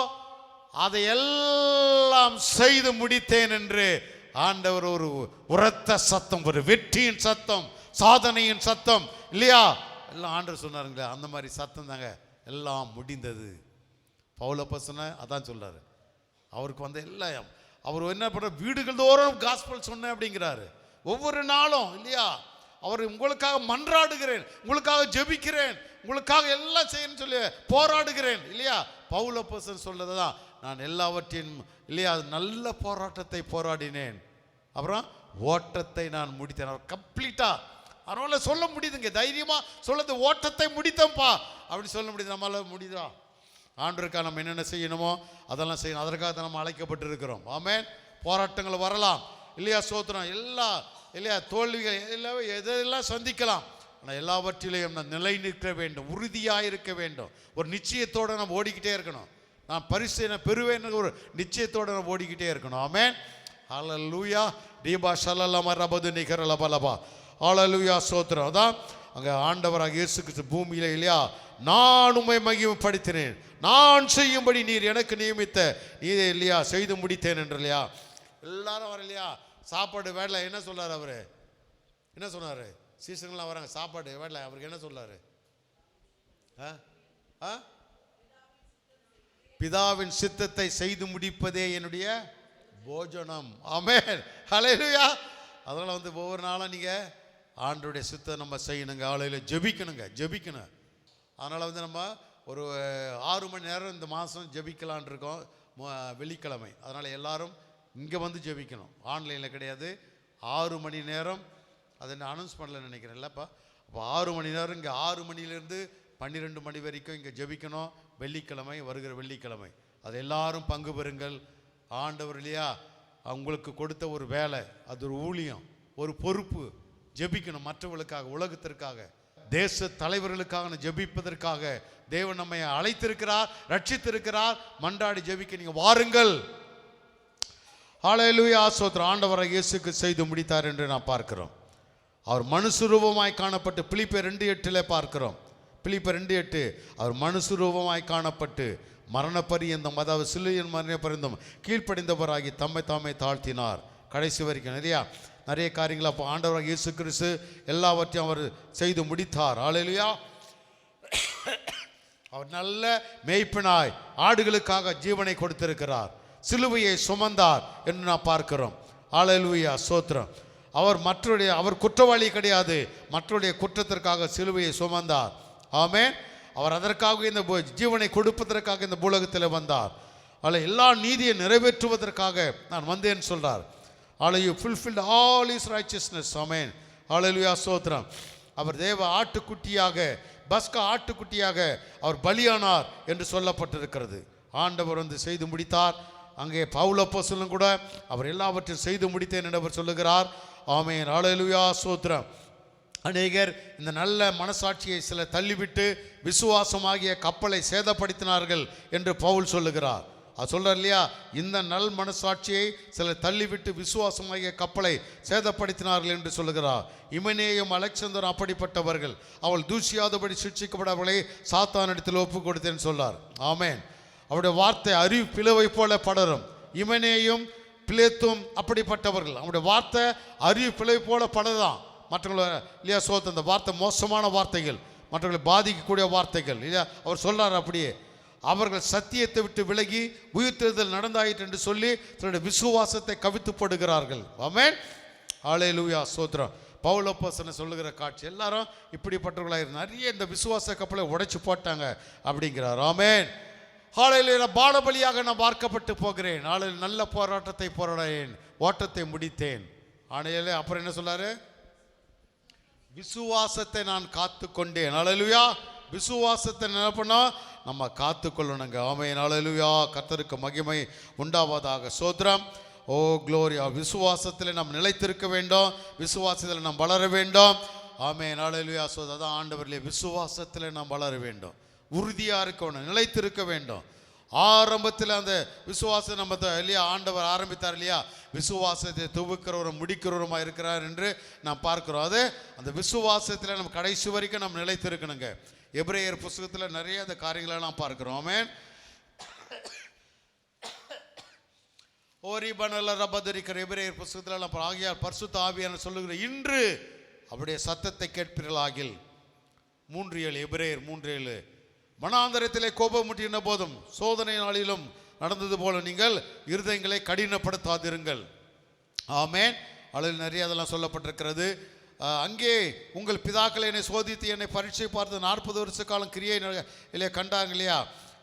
[SPEAKER 1] அதை எல்லாம் செய்து முடித்தேன் என்று ஆண்டவர் ஒரு உரத்த சத்தம், ஒரு வெற்றியின் சத்தம், சாதனையின் சத்தம் இல்லையா? எல்லாம் ஆண்டவர் சொன்னாருங்களே, அந்த மாதிரி சத்தம் தாங்க. எல்லாம் முடிந்தது. பவுலப்போஸ்தலன் அதான் சொல்றாரு. அவருக்கு எல்லாம் அவர் என்ன பண்ற, வீடுகள் தோறும் காஸ்பல் சொன்னேன் அப்படிங்கிறாரு. ஒவ்வொரு நாளும் இல்லையா? அவர் உங்களுக்காக மன்றாடுகிறேன், உங்களுக்காக ஜெபிக்கிறேன், உங்களுக்காக எல்லாம் செய்யணும்னு சொல்லி போராடுகிறேன் இல்லையா? பவுல் அப்போஸ்தலன் சொல்றதுதான் நான் எல்லாவற்றையும் இல்லையா நல்ல போராட்டத்தை போராடினேன், அப்புறம் ஓட்டத்தை நான் முடித்தேன். கம்ப்ளீட்டா அதனால சொல்ல முடியுதுங்க, தைரியமா சொல்லுது, ஓட்டத்தை முடித்தேன்ப்பா அப்படி சொல்ல முடியுது. நம்மளால முடியுதா? ஆண்டவருக்காக நம்ம என்னென்ன செய்யணுமோ அதெல்லாம் செய்யணும். அதற்காக தான் நம்ம அழைக்கப்பட்டு இருக்கிறோம். ஆமென். போராட்டங்கள் வரலாம் இல்லையா, சோத்திரம், எல்லா இல்லையா தோல்விகள் எல்லாம் எதெல்லாம் சந்திக்கலாம். ஆனால் எல்லாவற்றிலையும் நான் நிலை நிற்க வேண்டும், உறுதியாக இருக்க வேண்டும். ஒரு நிச்சயத்தோடு நம்ம ஓடிக்கிட்டே இருக்கணும். நான் பரிசு பெறுவேன் ஒரு நிச்சயத்தோடு நம்ம ஓடிக்கிட்டே இருக்கணும். ஆமென். ஹல்லேலூயா. தீபா ஷல்லல்லாம ரபது நிகர லபலபா. ஹல்லேலூயா, சோத்திரம். அதான் அங்கே ஆண்டவராக இயேசு கிறிஸ்து பூமியில் இல்லையா, நான் உம்மை மகிமைப்படுத்தினேன், நான் செய்யும்படி நீர் எனக்கு நியமித்த நீரை இல்லையா செய்து முடித்தேன் என்று இல்லையா. எல்லாரும் வர இல்லையா சாப்பாடு வேலை என்ன சொல்றாரு அவரு, என்ன சொன்னாரு? சீசன்லாம் வராங்க சாப்பாடு வேலை, அவருக்கு என்ன சொல்றாரு? பிதாவின் சித்தத்தை செய்து முடிப்பதே என்னுடைய போஜனம். ஆமென். ஹல்லேலூயா. அதனால ஒவ்வொரு நாளும் நீங்க ஆண்டவருடைய சித்தத்தை நம்ம செய்யணுங்க. ஆலையில் ஜெபிக்கணும். அதனால் நம்ம ஒரு 6 மணி நேரம் இந்த மாதம் ஜெபிக்கலான் இருக்கோம், வெள்ளிக்கிழமை. அதனால் எல்லாரும் இங்கே வந்து ஜெபிக்கணும், ஆன்லைனில் கிடையாது. 6 மணி நேரம் அதை நான் அனௌன்ஸ் பண்ணல நினைக்கிறேன் இல்லைப்பா. அப்போ 6 மணி நேரம் இங்கே 6 மணிலேருந்து 12 மணி வரைக்கும் இங்கே ஜெபிக்கணும், வெள்ளிக்கிழமை, வருகிற வெள்ளிக்கிழமை. அது எல்லாரும் பங்கு பெறுங்கள். ஆண்டவர் இல்லையா அவங்களுக்கு கொடுத்த ஒரு வேலை, அது ஒரு ஊழியம், ஒரு பொறுப்பு. ஜெபிக்கணும் மற்றவர்களுக்காக, உலகத்திற்காக, தேச தலைவர்களுக்காக ஜெபிப்பதற்காக தேவன் நம்மை அழைத்திருக்கிறார், ரட்சித்திருக்கிறார். மன்றாடி ஜெபிக்க நீங்கள் வாருங்கள். ஹல்லேலூயா, ஸ்தோத்திரம். ஆண்டவராகிய இயேசுக்கு செய்து முடித்தார் என்று நாம் பார்க்கிறோம். அவர் மனுஷரூபமாய் காணப்பட்டு, பிலிப்பியர் 2:8 பார்க்கிறோம். பிலிப்பியர் 2:8 அவர் மனுஷரூபமாய் காணப்பட்டு மரணப்பரியந்தம், அதாவது சிலுவையின் மரணப்பரியந்தம் கீழ்ப்படிந்தவராகி தம்மை தாமே தாழ்த்தினார். கடைசி வரைக்கும் நிறைய காரியங்கள் அப்போ ஆண்டவராகிய இயேசு கிறிஸ்து எல்லாவற்றையும் அவர் செய்து முடித்தார். ஹல்லேலூயா. அவர் நல்ல மேய்ப்பனாய் ஆடுகளுக்காக ஜீவனை கொடுத்திருக்கிறார், சிலுவையை சுமந்தார் என்று நாம் பார்க்கிறோம். ஹல்லேலூயா, ஸ்தோத்திரம். அவர் குற்றவாளி கிடையாது, மற்றவருடைய குற்றத்திற்காக சிலுவையை சுமந்தார். ஆமென். அவர் அதற்காக இந்த ஜீவனை கொடுப்பதற்காக இந்த பூலகத்தில் வந்தார். அதில் எல்லா நீதியை நிறைவேற்றுவதற்காக நான் வந்தேன்னு சொல்றார். You fulfilled all his righteousness. Amen. Hallelujah, ஸ்தோத்திரம். அவர் தேவ ஆட்டுக்குட்டியாக, பஸ்கா ஆட்டுக்குட்டியாக அவர் பலியானார் என்று சொல்லப்பட்டிருக்கிறது. ஆண்டவர் செய்து முடித்தார். அங்கே பவுல் அப்போஸ்தலன் கூட அவர் எல்லாவற்றையும் செய்து முடித்தேன் என்று அவர் சொல்லுகிறார். ஆமென். ஹல்லேலூயா, ஸ்தோத்திரம். அநேகர் இந்த நல்ல மனசாட்சியை சில தள்ளிவிட்டு விசுவாசமாகிய கப்பலை சேதப்படுத்தினார்கள் என்று பவுல் சொல்லுகிறார். அது சொல்றார் இல்லையா, இந்த நல் மனசாட்சியை சில தள்ளிவிட்டு விசுவாசமாகிய கப்பலை சேதப்படுத்தினார்கள் என்று சொல்லுகிறார். இமனேயும் அலெக்சாந்தரும் அப்படிப்பட்டவர்கள். அவள் தூசியாதபடி சிக்ஷிக்கப்பட அவளை சாத்தானிடத்தில் ஒப்பு கொடுத்தேன்னு சொன்னார். ஆமென். அவருடைய வார்த்தை அறிவு பிளவை போல படரும். இமனேயும் பிளேத்தும் அப்படிப்பட்டவர்கள். அவருடைய வார்த்தை அறிவு பிளவை போல படதான். மற்றவங்களை இல்லையா சோத்து அந்த வார்த்தை மோசமான வார்த்தைகள், மற்றவர்களை பாதிக்கக்கூடிய வார்த்தைகள் இல்லையா. அவர் சொல்றார் அப்படியே, அவர்கள் சத்தியத்தை விட்டு விலகி உயிர்த்தெழுதல் நடந்தாயிற்று என்று சொல்லி தன்னுடைய விசுவாசத்தை கவித்து போடுகிறார்கள். ஆமென். ஹல்லேலூயா, ஸ்தோத்திரம். பவுல் அப்போஸ்தலன் சொல்லுகிற காட்சி எல்லாரும் இப்படிப்பட்டவர்களாக நிறைய இந்த விசுவாச கப்பலை உடைச்சு போட்டாங்க அப்படிங்கிறார். ஆமென். ஹல்லேலூயா. பாலபலியாக நான் பார்க்கப்பட்டு போகிறேன், நாளில் நல்ல போராட்டத்தை போராடினேன், ஓட்டத்தை முடித்தேன். ஆணையிலே அப்புறம் என்ன சொல்லாரு, விசுவாசத்தை நான் காத்து கொண்டேன். ஹல்லேலூயா. விசுவாசத்தை என்ன பண்ணா நம்ம காத்து கொள்ளணுங்க. ஆமென். ஹல்லேலூயா. கர்த்தருக்கு மகிமை உண்டாவதாக. ஸ்தோத்திரம். ஓ க்ளோரியா. விசுவாசத்தில் நாம் நிலைத்திருக்க வேண்டும், விசுவாசத்தில் நாம் வளர வேண்டும். ஆமென். ஹல்லேலூயா. அதான் ஆண்டவர்களே, விசுவாசத்தில் நாம் வளர வேண்டும், உறுதியாக இருக்கணும், நிலைத்திருக்க வேண்டும். ஆரம்பத்தில் அந்த விசுவாசம் நம்ம இல்லையா ஆண்டவர் ஆரம்பித்தார் இல்லையா, விசுவாசத்தை துவக்கிறவரும் முடிக்கிறவருமா இருக்கிறார் என்று நாம் பார்க்கிறோம். அது அந்த விசுவாசத்தில் நம்ம கடைசி வரைக்கும் நம்ம நிலைத்திருக்கணுங்க. எபிரேயர் புத்தகத்தில் நிறைய அந்த காரியங்களை நாம் பார்க்கிறோம். ஆமென். ஓரிபனல ரபதரிக்கிற எபிரேயர் புத்தகத்தில் நம்ம ஆகியார் பரிசுத்த ஆவியானவர் சொல்லுகிற இன்று அவருடைய சத்தத்தை கேட்பீர்களாகில் 3:7 எபிரேயர் 3:7 மனாந்தரத்திலே கோபமுற்றின போதும் சோதனை நாளிலும் நடந்தது போல நீங்கள் இருதயங்களை கடினப்படுத்தாதிருங்கள். ஆமென். அதில் நிறைய அதெல்லாம் சொல்லப்பட்டிருக்கிறது. அங்கே உங்கள் பிதாக்களை என்னை சோதித்து என்னை பரீட்சை பார்த்து 40 வருஷ காலம் கிரியை இல்லையா கண்டாங்க இல்லையா.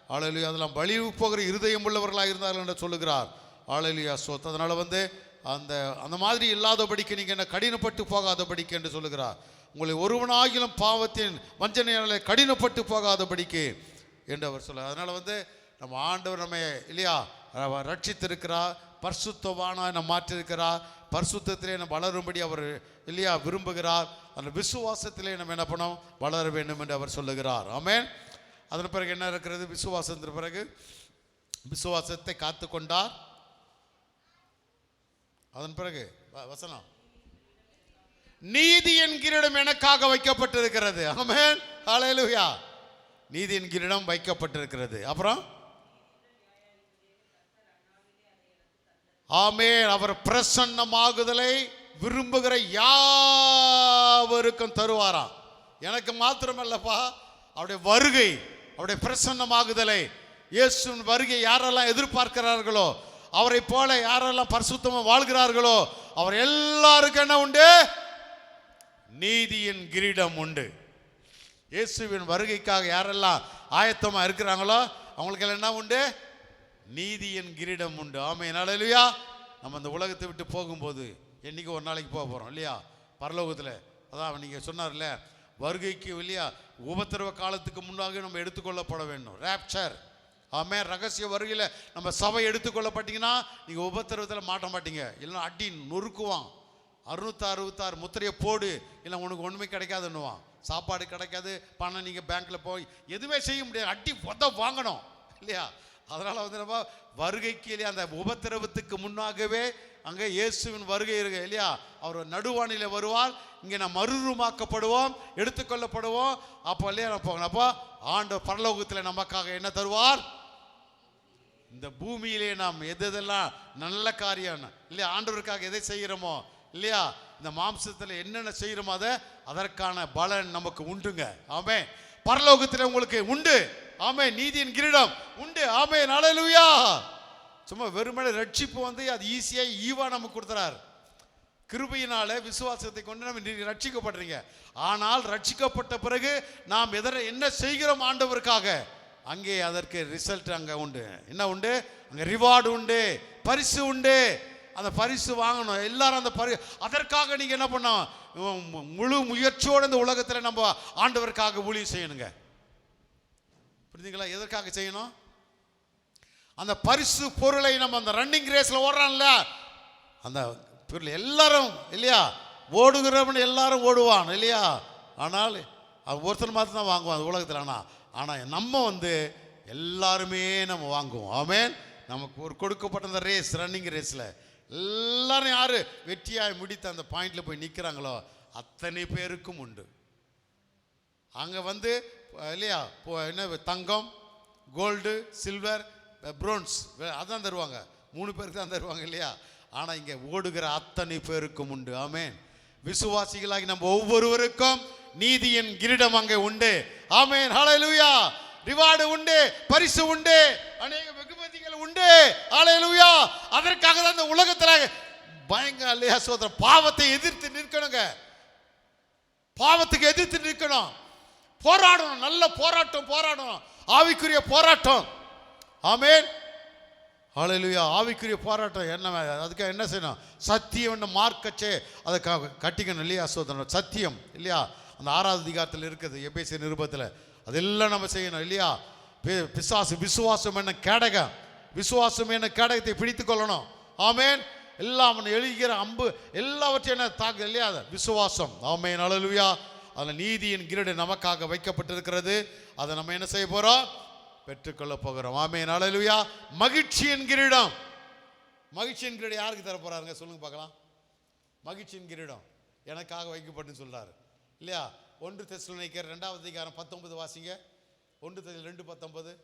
[SPEAKER 1] ஹல்லேலூயா. அதெல்லாம் பலி போகிற இருதயம் உள்ளவர்களாக இருந்தார்கள் என்று சொல்லுகிறார். ஹல்லேலூயா. அதனால் அந்த மாதிரி இல்லாதபடிக்கு நீங்கள் என்ன கடினப்பட்டு போகாதபடிக்கு என்று சொல்லுகிறார். உங்களை ஒருவனாகிலும் பாவத்தின் வஞ்சனையாலே கடினப்பட்டு போகாதபடிக்கு என்று அவர் சொல்ல. அதனால் நம்ம ஆண்டவர் நம்ம இல்லையா ரட்சித்திருக்கிறார், பரிசுத்தவானாக நம்ம மாற்றிருக்கிறார், பரிசுத்தத்திலே நம்ம வளரும்படி அவர் இல்லையா விரும்புகிறார். அந்த விசுவாசத்திலே நம்ம என்ன பண்ணோம், வளர வேண்டும் என்று அவர் சொல்லுகிறார். ஆமென். அதன் பிறகு என்ன இருக்கிறது? விசுவாசத்தின் பிறகு விசுவாசத்தை காத்து கொண்டார். அதன் பிறகு வசனம், நீதியின் கிரீடம் எனக்காக வைக்கப்பட்டிருக்கிறது. ஆமென். ஹல்லேலூயா. நீதியின் கிரீடம் வைக்கப்பட்டிருக்கிறது. அப்புறம் ஆமென். அவர் பிரசன்னமாகுதலை விரும்புகிற யாவருக்கும் தருவாராம். எனக்கு மாத்திரமல்லப்பா, அவருடைய வருகை, அவருடைய பிரசன்னமாகுதலை, இயேசுவின் வருகை யாரெல்லாம் எதிர்பார்க்கிறார்களோ, அவரை போல யாரெல்லாம் பரிசுத்தமாக வாழ்கிறார்களோ, அவர் எல்லாருக்கும் என்ன உண்டு? நீதியின் கிரீடம் உண்டு. இயேசுவின் வருகைக்காக யாரெல்லாம் ஆயத்தமாக இருக்கிறாங்களோ அவங்களுக்கு என்ன உண்டு? நீதியின் கிரீடம் உண்டு. ஆமென். ஹல்லேலூயா. நம்ம அந்த உலகத்தை விட்டு போகும்போது என்னைக்கு ஒரு நாளைக்கு போக போகிறோம் இல்லையா, பரலோகத்தில். அதான் நீங்கள் சொன்னார்ல, வருகைக்கு இல்லையா உபத்திரவ காலத்துக்கு முன்னாக நம்ம எடுத்துக்கொள்ளப்பட வேண்டும். ரேப்சர். ஆமென். ரகசிய வருகையில் நம்ம சபை எடுத்துக்கொள்ளப்பட்டீங்கன்னா நீங்கள் உபத்திரவத்தில் மாட்ட மாட்டீங்க. இல்லைன்னா அடி நொறுக்குவான். 666 முத்திரையை போடு, இல்லை உனக்கு ஒன்றுமே கிடைக்காதுன்னுவான். சாப்பாடு கிடைக்காது, பணம் நீங்கள் பேங்க்கில் போய் எதுவுமே செய்ய முடியாது, அடி வாங்கணும் இல்லையா. அதனால் நம்ம வருகைக்கு இல்லையா அந்த உபத்திரவத்துக்கு முன்னாகவே அங்கே இயேசுவின் வருகை இருக்கு இல்லையா. அவர் நடுவானில வருவார். இங்கே நாம் மறுரூமாக்கப்படுவோம், எடுத்துக்கொள்ளப்படுவோம். அப்போ இல்லையா நம்ம போகணும். அப்போ ஆண்டு பரலோகத்தில் நமக்காக என்ன தருவார்? இந்த பூமியிலே நாம் எதெல்லாம் நல்ல காரியம் இல்லையா, ஆண்டவருக்காக எதை செய்கிறோமோ இல்லையா, இந்த மாம்சத்தில் என்னென்ன செய்கிறோமோ அதற்கான பலன் நமக்கு உண்டுங்க. ஆமென். பரலோகத்தில் உங்களுக்கு உண்டு. ஆமென். நீதியின் கிரீடம் உண்டு. ஆமென். ஹல்லேலூயா. சும்மா வெறுமனே ரட்சிப்பு அது ஈஸியாக ஈவா நமக்கு கொடுத்துறாரு. கிருபையினால விசுவாசத்தை கொண்டு நம்ம ரட்சிக்கப்படுறீங்க. ஆனால் ரட்சிக்கப்பட்ட பிறகு நாம் என்ன செய்கிறோம் ஆண்டவருக்காக, அங்கே அதற்கு ரிசல்ட் அங்கே உண்டு. என்ன உண்டு? அங்கே ரிவார்டு உண்டு, பரிசு உண்டு. அந்த பரிசு வாங்கணும் எல்லாரும். அந்த அதற்காக நீங்கள் என்ன பண்ணோம்? முழு முயற்சியோடு இந்த உலகத்தில் நம்ம ஆண்டவருக்காக ஊழியம் செய்யணுங்க. புரியுதுங்களா? எதற்காக செய்யணும்? அந்த பரிசு பொருளை நம்ம அந்த ரன்னிங் ரேஸில் ஓடுறான்ல, அந்த பொருள் எல்லாரும் இல்லையா, ஓடுகிறவன் எல்லாரும் ஓடுவான் இல்லையா. ஆனால் ஒருத்தர் மாத்திரம் தான் வாங்குவான் அந்த உலகத்தில். ஆனால் நம்ம எல்லாருமே நம்ம வாங்குவோம். ஆமென். நமக்கு ஒரு கொடுக்கப்பட்ட அந்த ரேஸ், ரன்னிங் ரேஸில் எல்லாரும் யார் வெற்றியாய் முடித்து அந்த பாயிண்டில் போய் நிற்கிறாங்களோ அத்தனை பேருக்கும் உண்டு. அங்கே இல்லையா என்ன தங்கம், கோல்டு, சில்வர், பிரோன்ஸ் அதான் தருவாங்க. 3 பேருக்கு தான் தருவாங்க இல்லையா. ஆனால் இங்கே ஓடுகிற அத்தனை பேருக்கும் உண்டு. ஆமென். விசுவாசிகளாகி நம்ம ஒவ்வொருவருக்கும் நீதியின் கிரீடம் அங்கே உண்டு. ஆமென். ஹல்லேலூயா. ரிவார்டு உண்டு, பரிசு உண்டு, அநேக வெகுமதிகள் உண்டு. ஹல்லேலூயா. அதற்காக தான் இந்த உலகத்தில் பயங்கர இல்லையா சோதரம் பாவத்தை எதிர்த்து நிற்கணுங்க. பாவத்துக்கு எதிர்த்து நிற்கணும், போராடணும், நல்ல போராட்டம் போராடணும், ஆவிக்குரிய போராட்டம். ஆமென். ஹல்லேலூயா. ஆவிக்குரிய போராட்டம் என்ன? அதுக்காக என்ன செய்யணும்? சத்தியம் மார்க்கச்சே அதை கட்டிக்கணும் இல்லையா சோதரன். சத்தியம் இல்லையா அந்த 6வது அதிகாரத்தில் இருக்குது, எபேசியர் நிருபத்தில். அதெல்லாம் நம்ம செய்யணும் இல்லையா. பிசாசு விசுவாசம் என்ன கேடகம், விசுவாசம் என்ன கேடகத்தை பிடித்து கொள்ளணும். ஆமென். எல்லாம் அவன் எழுகிற அம்பு எல்லாவற்றையும் என்ன தாக்கு இல்லையா விசுவாசம். ஆமென். ஹல்லேலூயா. அதில் நீதியின் கிரீடம் நமக்காக வைக்கப்பட்டிருக்கிறது. அதை நம்ம என்ன செய்ய போகிறோம்? பெற்றுக்கொள்ள போகிறோம். ஆமென். ஹல்லேலூயா. மகிழ்ச்சியின் கிரீடம். மகிழ்ச்சியின் கிரீடம் யாருக்கு தர போறாருங்க சொல்லுங்க பார்க்கலாம். மகிழ்ச்சியின் கிரீடம் எனக்காக வைக்கப்பட்டுன்னு சொல்றாரு இல்லையா. 1 தெசலோனிக்கர் 2வது அதிகாரம் 19 வாசிங்க. 1 தெசலோனிக்கர் 2:19.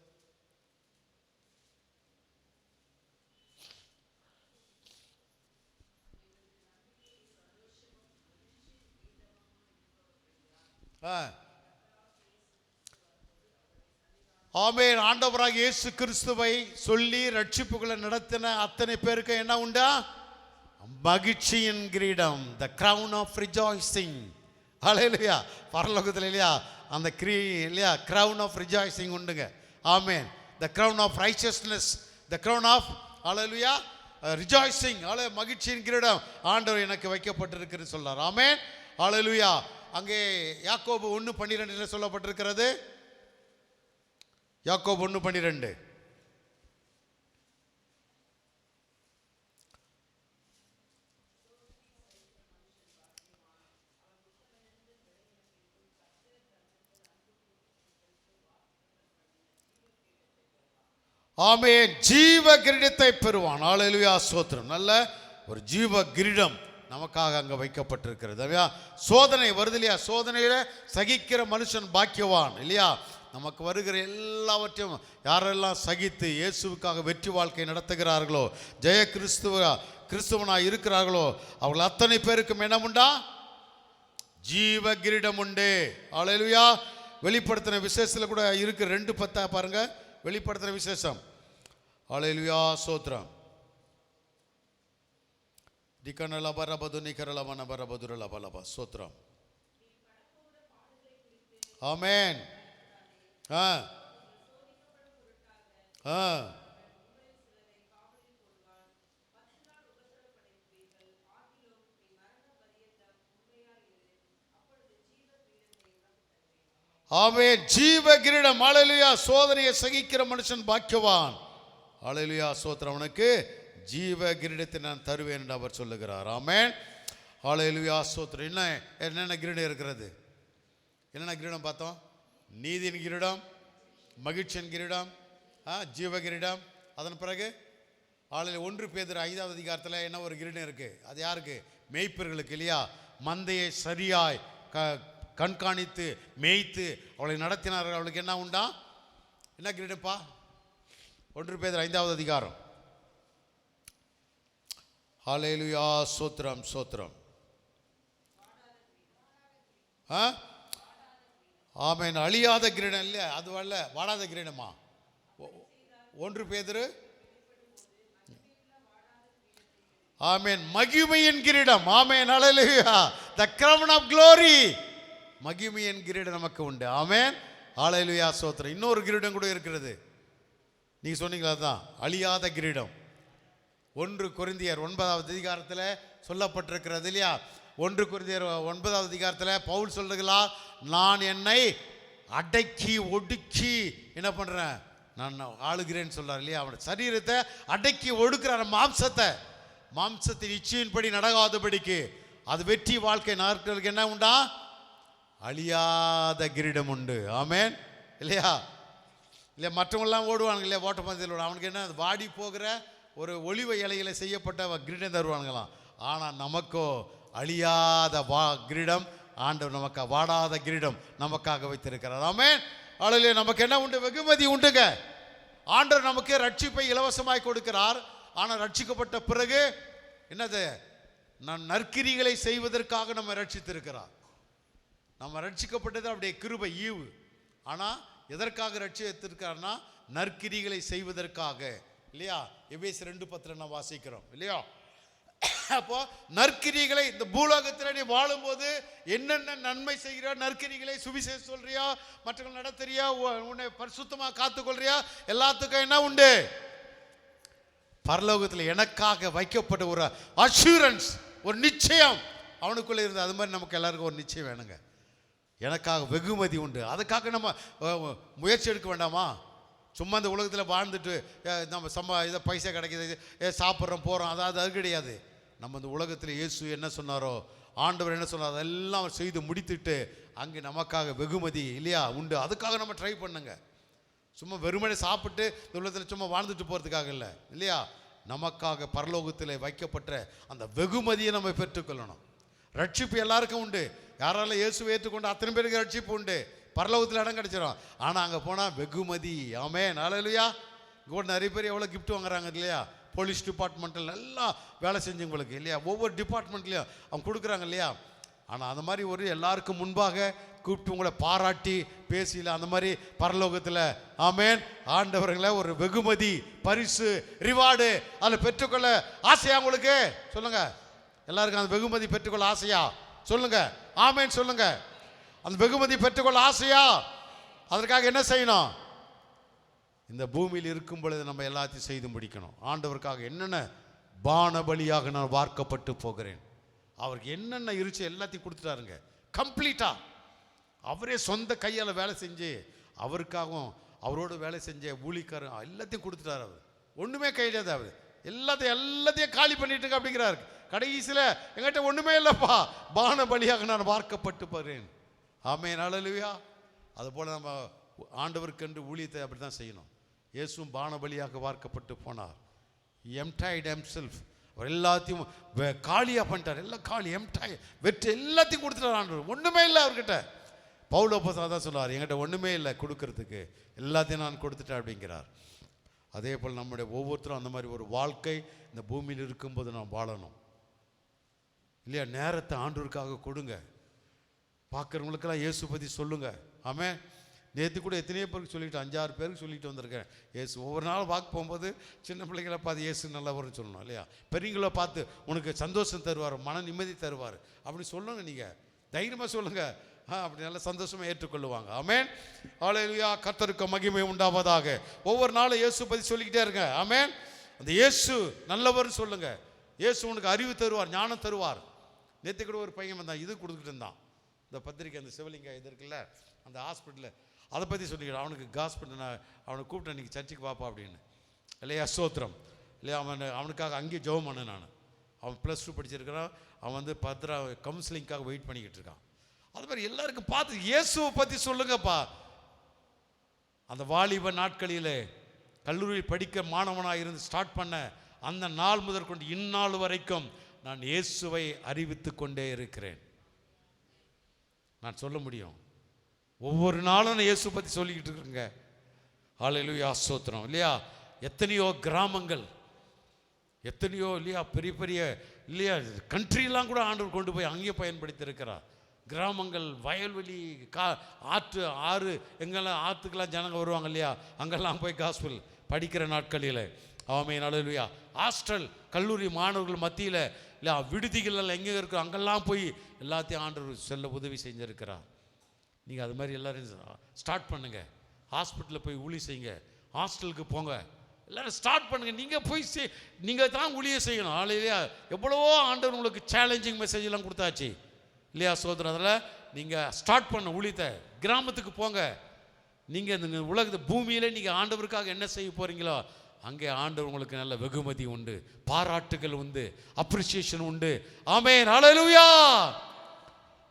[SPEAKER 1] ஆமென். ஆண்டவராக இயேசு கிறிஸ்துவை சொல்லி ரட்சிப்புகளை நடத்தின அத்தனை பேருக்கு என்ன உண்டா? மகிழ்ச்சியின் கிரீடம், the crown of rejoicing. ஹல்லேலூயா. பரலோகத்தில் இல்லையா அந்த இல்லையா crown of rejoicing உண்டுங்க. ஆமென். the crown of righteousness, the crown of hallelujah rejoicing, hallelujah மகிழ்ச்சியின் கிரீடம் ஆண்டவர் எனக்கு வைக்கப்பட்டிருக்கிறது சொல்றார். ஆமென், ஹalleluya. அங்கே யாக்கோபு 1:12 சொல்லப்பட்டிருக்கிறது. யாக்கோபு 1:12. ஆமென், ஜீவ கிரீடத்தை பெறுவான். ஹalleluya, ஸ்தோத்திரம். நல்ல ஒரு ஜீவ கிரீடம் நமக்காக அங்க வைக்கப்பட்டிருக்கிறது. சோதனை வருது இல்லையா, சோதனையில சகிக்கிற மனுஷன் பாக்கியவான் இல்லையா. நமக்கு வருகிற எல்லாவற்றையும் யாரெல்லாம் சகித்து இயேசுவுக்காக வெற்றி வாழ்க்கை நடத்துகிறார்களோ, ஜெய கிறிஸ்துவனாய் இருக்கிறார்களோ, அவர்கள் அத்தனை பேருக்கும் என்ன உண்டா? ஜீவ கிரீடம் உண்டு. ஹalleluya. வெளிப்படுத்தின விசேஷத்தில் கூட இருக்கு. 2:10 பாருங்க, வெளிப்படுத்தின விசேஷம். ஹalleluya, ஸ்தோத்திரம். ஸ்தோத்திரம். ஆமென். ஆமென், ஜீவ கிரீடம். ஹalleluya. சோதனையை சகிக்கிற மனுஷன் பாக்கியவான். ஹalleluya, ஸ்தோத்திரம். அவனுக்கு ஜீவ கிரீடத்தை நான் தருவேன் என்று அவர் சொல்லுகிறார். ஆமென், ஹalleluya, ஸ்தோத்திரம். என்னென்ன கிரீடம் இருக்கிறது? என்னென்ன கிரீடம் பார்த்தோம்? நீதியின் கிரீடம், மகிழ்ச்சியின் கிரீடம், ஜீவ கிரீடம். அதன் பிறகு 1 பேதுரு 5வது அதிகாரத்தில் என்ன ஒரு கிரீடம் இருக்கு? அது யாருக்கு? மேய்ப்பர்களுக்கு இல்லையா. மந்தையை சரியாய் கண்காணித்து மேய்த்து அவளை நடத்தினார்கள். அவளுக்கு என்ன உண்டா? என்ன கிரீடப்பா? 1 பேதுரு 5வது அதிகாரம். ஹalleluya, ஸ்தோத்திரம், ஸ்தோத்திரம். ஆமென், அழியாத கிரீடம் இல்லை, அது அல்ல, வாடாத கிரீடமா? 1 பேதுரு. ஆமென், மகிமையின் கிரீடம். ஆமென், ஹalleluya, the crown of glory. மகிமையின் கிரீடம் நமக்கு உண்டு. ஆமென், ஹalleluya, ஸ்தோத்திரம். இன்னொரு கிரீடம் கூட இருக்கிறது. நீங்க சொன்னீங்களா? தான் அழியாத கிரீடம். 1 கொரிந்தியர் 9வது அதிகாரத்தில் சொல்லப்பட்டிருக்கிறது இல்லையா. 1 கொரிந்தியர் 9வது அதிகாரத்தில் பவுல் சொல்லுகிறார், நான் என்னை அடக்கி ஒடுக்கி என்ன பண்றேன், நான் ஆளுகிறேன்னு சொல்றார் இல்லையா. அவனுடைய சரீரத்தை அடக்கி ஒடுக்கிறார், மாம்சத்தின் இச்சையின்படி நடக்காதபடிக்கு. அது வெற்றி வாழ்க்கை நாட்களுக்கு என்ன உண்டா? அழியாத கிரீடம் உண்டு. ஆமென், இல்லையா. இல்லையா, மற்றவங்களாம் ஓடுவானுங்க இல்லையா, ஓட்டப்பந்தயத்தில் ஓடுவாங்க. அவனுக்கு என்ன, வாடி போகிற ஒரு ஒலிவ இலைகளை செய்யப்பட்ட கிரீடம் தருவானுங்களாம். ஆனால் நமக்கோ அழியாத கிரீடம் ஆண்டவர் நமக்கு, வாடாத கிரீடம் நமக்காக வைத்திருக்கிறார். ஆமென், ஹalleluya. நமக்கு என்ன உண்டு? வெகுமதி உண்டுங்க. ஆண்டவர் நமக்கு ரட்சிப்பை இலவசமாய் கொடுக்கிறார். ஆனால் ரட்சிக்கப்பட்ட பிறகு என்னது? நற்கிரிகளை செய்வதற்காக நம்ம ரட்சித்திருக்கிறார். நம்ம ரட்சிக்கப்பட்டது அப்படியே கிருபை, ஈவு. ஆனால் எதற்காக ரட்சித்திருக்காருன்னா நற்கிரிகளை செய்வதற்காக இல்லையா. எபேசியர் 2:10 நாம் வாசிக்கிறோம் இல்லையா. அப்போ நற்கிரிகளை இந்த பூலோகத்தில் நீ வாழும்போது என்னென்ன நன்மை செய்கிறியோ, நற்கிரிகளை சுவிசேஷம் சொல்றியா, மற்றவர்கள் நடத்துறியா, உன்னை பரிசுத்தமாக காத்துக்கொள்றியா, எல்லாத்துக்கும் என்ன உண்டு? பரலோகத்தில் எனக்காக வைக்கப்பட்ட ஒரு அஷூரன்ஸ், ஒரு நிச்சயம் அவனுக்குள்ளே இருந்தது. அது மாதிரி நமக்கு எல்லாருக்கும் ஒரு நிச்சயம் வேணுங்க. எனக்காக வெகுமதி உண்டு. அதுக்காக நம்ம முயற்சி எடுக்க வேண்டாமா? சும்மா இந்த உலகத்தில் வாழ்ந்துட்டு நம்ம இதை பைசா கிடைக்கிது, சாப்பிட்றோம் போகிறோம், அது கிடையாது. நம்ம இந்த உலகத்தில் இயேசு என்ன சொன்னாரோ, ஆண்டவர் என்ன சொன்னாரோ, அதெல்லாம் செய்து முடித்துட்டு அங்கே நமக்காக வெகுமதி இல்லையா உண்டு. அதுக்காக நம்ம ட்ரை பண்ணுங்க. சும்மா வெறுமனே சாப்பிட்டு இந்த உலகத்தில் சும்மா வாழ்ந்துட்டு போகிறதுக்காக இல்லை இல்லையா. நமக்காக பரலோகத்தில் வைக்கப்பட்ட அந்த வெகுமதியை நம்ம பெற்றுக்கொள்ளணும். ரட்சிப்பு எல்லாருக்கும் உண்டு. யாரால இயேசுவை ஏற்றுக்கொண்டு அத்தனை பேருக்கு ரட்சிப்பு உண்டு. பரலோகத்தில் இடம் கிடைச்சிடும். ஆனால் அங்கே போனால் வெகுமதி. ஆமென், ஹalleluya. இங்கே நிறைய பேர் எவ்வளோ கிஃப்ட் வாங்குறாங்க இல்லையா. போலீஸ் டிபார்ட்மெண்ட்டில் நல்லா வேலை செஞ்சவங்களுக்கு இல்லையா, ஒவ்வொரு டிபார்ட்மெண்ட்லேயும் அவங்க கொடுக்குறாங்க இல்லையா. ஆனால் அந்த மாதிரி ஒரு எல்லாருக்கும் முன்பாக கூப்பிட்டு உங்களை பாராட்டி பேசல, அந்த மாதிரி பரலோகத்தில் ஆமென் ஆண்டவர்களை ஒரு வெகுமதி, பரிசு, ரிவார்டு அதில் பெற்றுக்கொள்ள ஆசையா உங்களுக்கு? சொல்லுங்க, எல்லாருக்கும் அந்த வெகுமதி பெற்றுக்கொள்ள ஆசையா? சொல்லுங்க, ஆமென் சொல்லுங்க. அந்த வெகுமதி பெற்றுக்கொள்ள ஆசையா? அதற்காக என்ன செய்யணும்? இந்த பூமியில் இருக்கும் பொழுது நம்ம எல்லாத்தையும் செய்து முடிக்கணும். ஆண்டவருக்காக என்னென்ன பானபலியாக நான் வார்க்கப்பட்டு போகிறேன். அவருக்கு என்னென்ன இருச்சு எல்லாத்தையும் கொடுத்துட்டாருங்க கம்ப்ளீட்டாக. அவரே சொந்த கையால் வேலை செஞ்சு அவருக்காகவும் அவரோடு வேலை செஞ்ச ஊழிக்காரன் எல்லாத்தையும் கொடுத்துட்டார். அவர் ஒன்றுமே கையிடாது. அவர் எல்லாத்தையும் காலி பண்ணிட்டு அப்படிங்கிறாரு. கடைசியில் எங்கிட்ட ஒன்றுமே இல்லைப்பா, பானபலியாக நான் வார்க்கப்பட்டு போகிறேன். ஆமென், ஹல்லேலூயா. அதுபோல் நம்ம ஆண்டவருக்கென்று ஊழியத்தை அப்படி தான் செய்யணும். இயேசுவும் பானபலியாக வார்க்கப்பட்டு போனார். எம்டைட் ஹிம்செல்ஃப். அவர் எல்லாத்தையும் காலியாக பண்ணிட்டார். எல்லாம் காலி, எம்டாய், வெற்றி எல்லாத்தையும் கொடுத்துட்டார் ஆண்டவர். ஒன்றுமே இல்லை அவர்கிட்ட. பவுல் அப்போஸ்தலன் தான் சொல்றார், என்கிட்ட ஒன்றுமே இல்லை கொடுக்கறதுக்கு, எல்லாத்தையும் நான் கொடுத்துட்டேன் அப்படிங்கிறார். அதே போல் நம்முடைய ஒவ்வொருத்தரும் அந்த மாதிரி ஒரு வாழ்க்கை இந்த பூமியில் இருக்கும்போது நாம் வாழணும் இல்லையா? நேரத்தை ஆண்டவருக்காக கொடுங்க. பார்க்குறவங்களுக்கெல்லாம் இயேசு பற்றி சொல்லுங்க. ஆமென். நேற்று கூட எத்தனையோ பேருக்கு சொல்லிட்டு 5-6 பேருக்கு சொல்லிட்டு வந்திருக்கேன் இயேசு. ஒவ்வொரு நாள் வாக்கு போகும்போது சின்ன பிள்ளைங்களை பார்த்து இயேசு நல்லவர்னு சொல்லணும் இல்லையா? பெரியங்களை பார்த்து உனக்கு சந்தோஷம் தருவார், மன நிம்மதி தருவார் அப்படி சொல்லுங்க. நீங்கள் தைரியமாக சொல்லுங்கள். அப்படி நல்ல சந்தோஷமாக ஏற்றுக்கொள்ளுவாங்க. ஆமென், ஹல்லேலூயா. கர்த்தருக்கு மகிமை உண்டாவதாக. ஒவ்வொரு நாளும் இயேசு பற்றி சொல்லிக்கிட்டே இருங்க. ஆமென். அந்த இயேசு நல்லவர்னு சொல்லுங்க. இயேசு உனக்கு அறிவு தருவார், ஞானம் தருவார். நேற்று கூட ஒரு பையன் வந்தான், இது கொடுத்துக்கிட்டு இருந்தான். இந்த பத்திரிக்கை, அந்த சிவலிங்க இது இருக்குல்ல, அந்த ஹாஸ்பிட்டலில் அதை பற்றி சொல்லிக்கிறேன். அவனுக்கு ஹாஸ்பிட்டல் நான் அவனை கூப்பிட்டேன், இன்றைக்கி சர்ச்சுக்கு வாப்பா அப்படின்னு இல்லையா? ஸ்தோத்திரம் இல்லையா? அவனுக்காக அங்கேயே ஜெபம் பண்ணேன் நான். அவன் +2 படிச்சிருக்கிறான். அவன் வந்து பத்திரா கவுன்சிலிங்காக வெயிட் பண்ணிக்கிட்டு இருக்கான். அது மாதிரி எல்லாருக்கும் பார்த்து இயேசுவை பற்றி சொல்லுங்கப்பா. அந்த வாலிப நாட்களில் கல்லூரி படிக்க மாணவனாக இருந்து ஸ்டார்ட் பண்ண அந்த நாள் முதற்கொண்டு இந்நாள் வரைக்கும் நான் இயேசுவை அறிவித்து கொண்டே இருக்கிறேன். நான் சொல்ல முடியும். ஒவ்வொரு நாளும் நான் இயேசு பற்றி சொல்லிக்கிட்டு இருக்கேங்க. ஹல்லேலூயா, ஸ்தோத்திரம் இல்லையா? எத்தனையோ கிராமங்கள், எத்தனையோ இல்லையா பெரிய பெரிய இல்லையா கண்ட்ரிலாம் கூட ஆண்டவர் கொண்டு போய் அங்கேயே பயன்படுத்தி இருக்கிறார். கிராமங்கள், வயல்வெளி, ஆறு எங்கெல்லாம் ஆற்றுக்கெல்லாம் ஜனங்க வருவாங்க இல்லையா? அங்கெல்லாம் போய் காஸ்பல் படிக்கிற நாட்களில். ஆமென், ஹல்லேலூயா. ஹாஸ்டல், கல்லூரி மாணவர்கள் மத்தியில் இல்லையா, விடுதிகள் எங்கே இருக்கோ அங்கெல்லாம் போய் எல்லாத்தையும் ஆண்டவர் செல்ல உதவி செஞ்சுருக்கிறார். நீங்கள் அது மாதிரி எல்லோரும் ஸ்டார்ட் பண்ணுங்கள். ஹாஸ்பிட்டலில் போய் ஊழி செய்யுங்க, ஹாஸ்டலுக்கு போங்க, எல்லோரும் ஸ்டார்ட் பண்ணுங்கள். நீங்கள் போய் நீங்கள் தான் ஊழியை செய்யணும். இல்லையா? எவ்வளவோ ஆண்டவர் உங்களுக்கு சேலஞ்சிங் மெசேஜெல்லாம் கொடுத்தாச்சு இல்லையா? சோதனை அதில் நீங்கள் ஸ்டார்ட் பண்ண ஊழியத்தை. கிராமத்துக்கு போங்க. நீங்கள் இந்த உலகத்து பூமியில் நீங்கள் ஆண்டவருக்காக என்ன செய்ய போகிறீங்களோ அங்கே ஆண்டவர் உங்களுக்கு நல்ல வெகுமதி உண்டு, பாராட்டுகள் உண்டு, அப்ரிசியேஷன் உண்டு. ஆமென், ஹல்லேலூயா.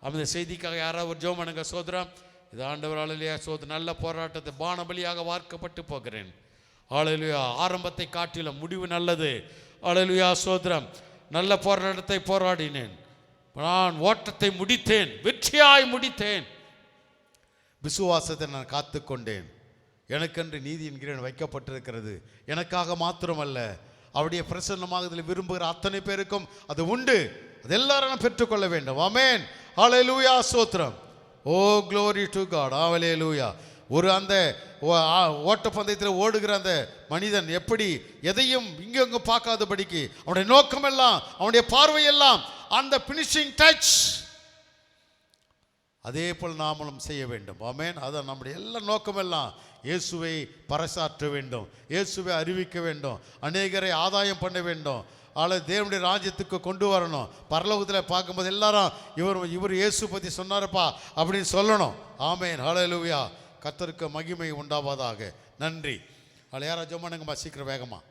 [SPEAKER 1] அந்த செய்திக்காக யாராவது ஒரு ஜெபம் பண்ணுங்க. சோதரம், இது ஆண்டவர் ஹல்லேலூயா. சோதரம், நல்ல போராட்டத்தை பானபலியாக வார்க்கப்பட்டு போகிறேன். ஹல்லேலூயா. ஆரம்பத்தை காட்டிலும் முடிவு நல்லது. ஹல்லேலூயா. சோதரம், நல்ல போராட்டத்தை போராடினேன், நான் ஓட்டத்தை முடித்தேன், வெற்றியாய் முடித்தேன், விசுவாசத்தை நான் காத்து கொண்டேன். எனக்கென்று நீதி என்கிறேன் வைக்கப்பட்டிருக்கிறது. எனக்காக மாத்திரமல்ல, அவருடைய பிரசன்னமாக இதில் விரும்புகிற அத்தனை பேருக்கும் அது உண்டு. அது எல்லாரும் பெற்றுக்கொள்ள வேண்டும். ஆமென், ஹல்லேலூயா, ஸ்தோத்திரம். ஓ க்ளோரி டு காட், ஹல்லேலூயா. ஒரு அந்த ஓட்டப்பந்தயத்தில் ஓடுகிற அந்த மனிதன் எப்படி எதையும் இங்கெங்கும் பார்க்காதபடிக்கு அவனுடைய நோக்கமெல்லாம், அவனுடைய பார்வையெல்லாம் அந்த ஃபினிஷிங் டச். அதே போல் நாமளும் செய்ய வேண்டும். ஆமென். அதான் நம்முடைய எல்லா நோக்கமெல்லாம் இயேசுவை பறைசாற்ற வேண்டும், இயேசுவை அறிவிக்க வேண்டும், அநேகரை ஆதாயம் பண்ண வேண்டும், தேவனுடைய ராஜ்யத்துக்கு கொண்டு வரணும். பரலோகத்தில் பார்க்கும்போது எல்லாரும் இவர் இயேசு பற்றி சொன்னாரப்பா அப்படின்னு சொல்லணும். ஆமென், ஹல்லேலூயா. கர்த்தருக்கு மகிமை உண்டாவதாக. நன்றி. யாராவது ஜெபம் பண்ணுங்கம்மா, சீக்கிரம் வேகமாக.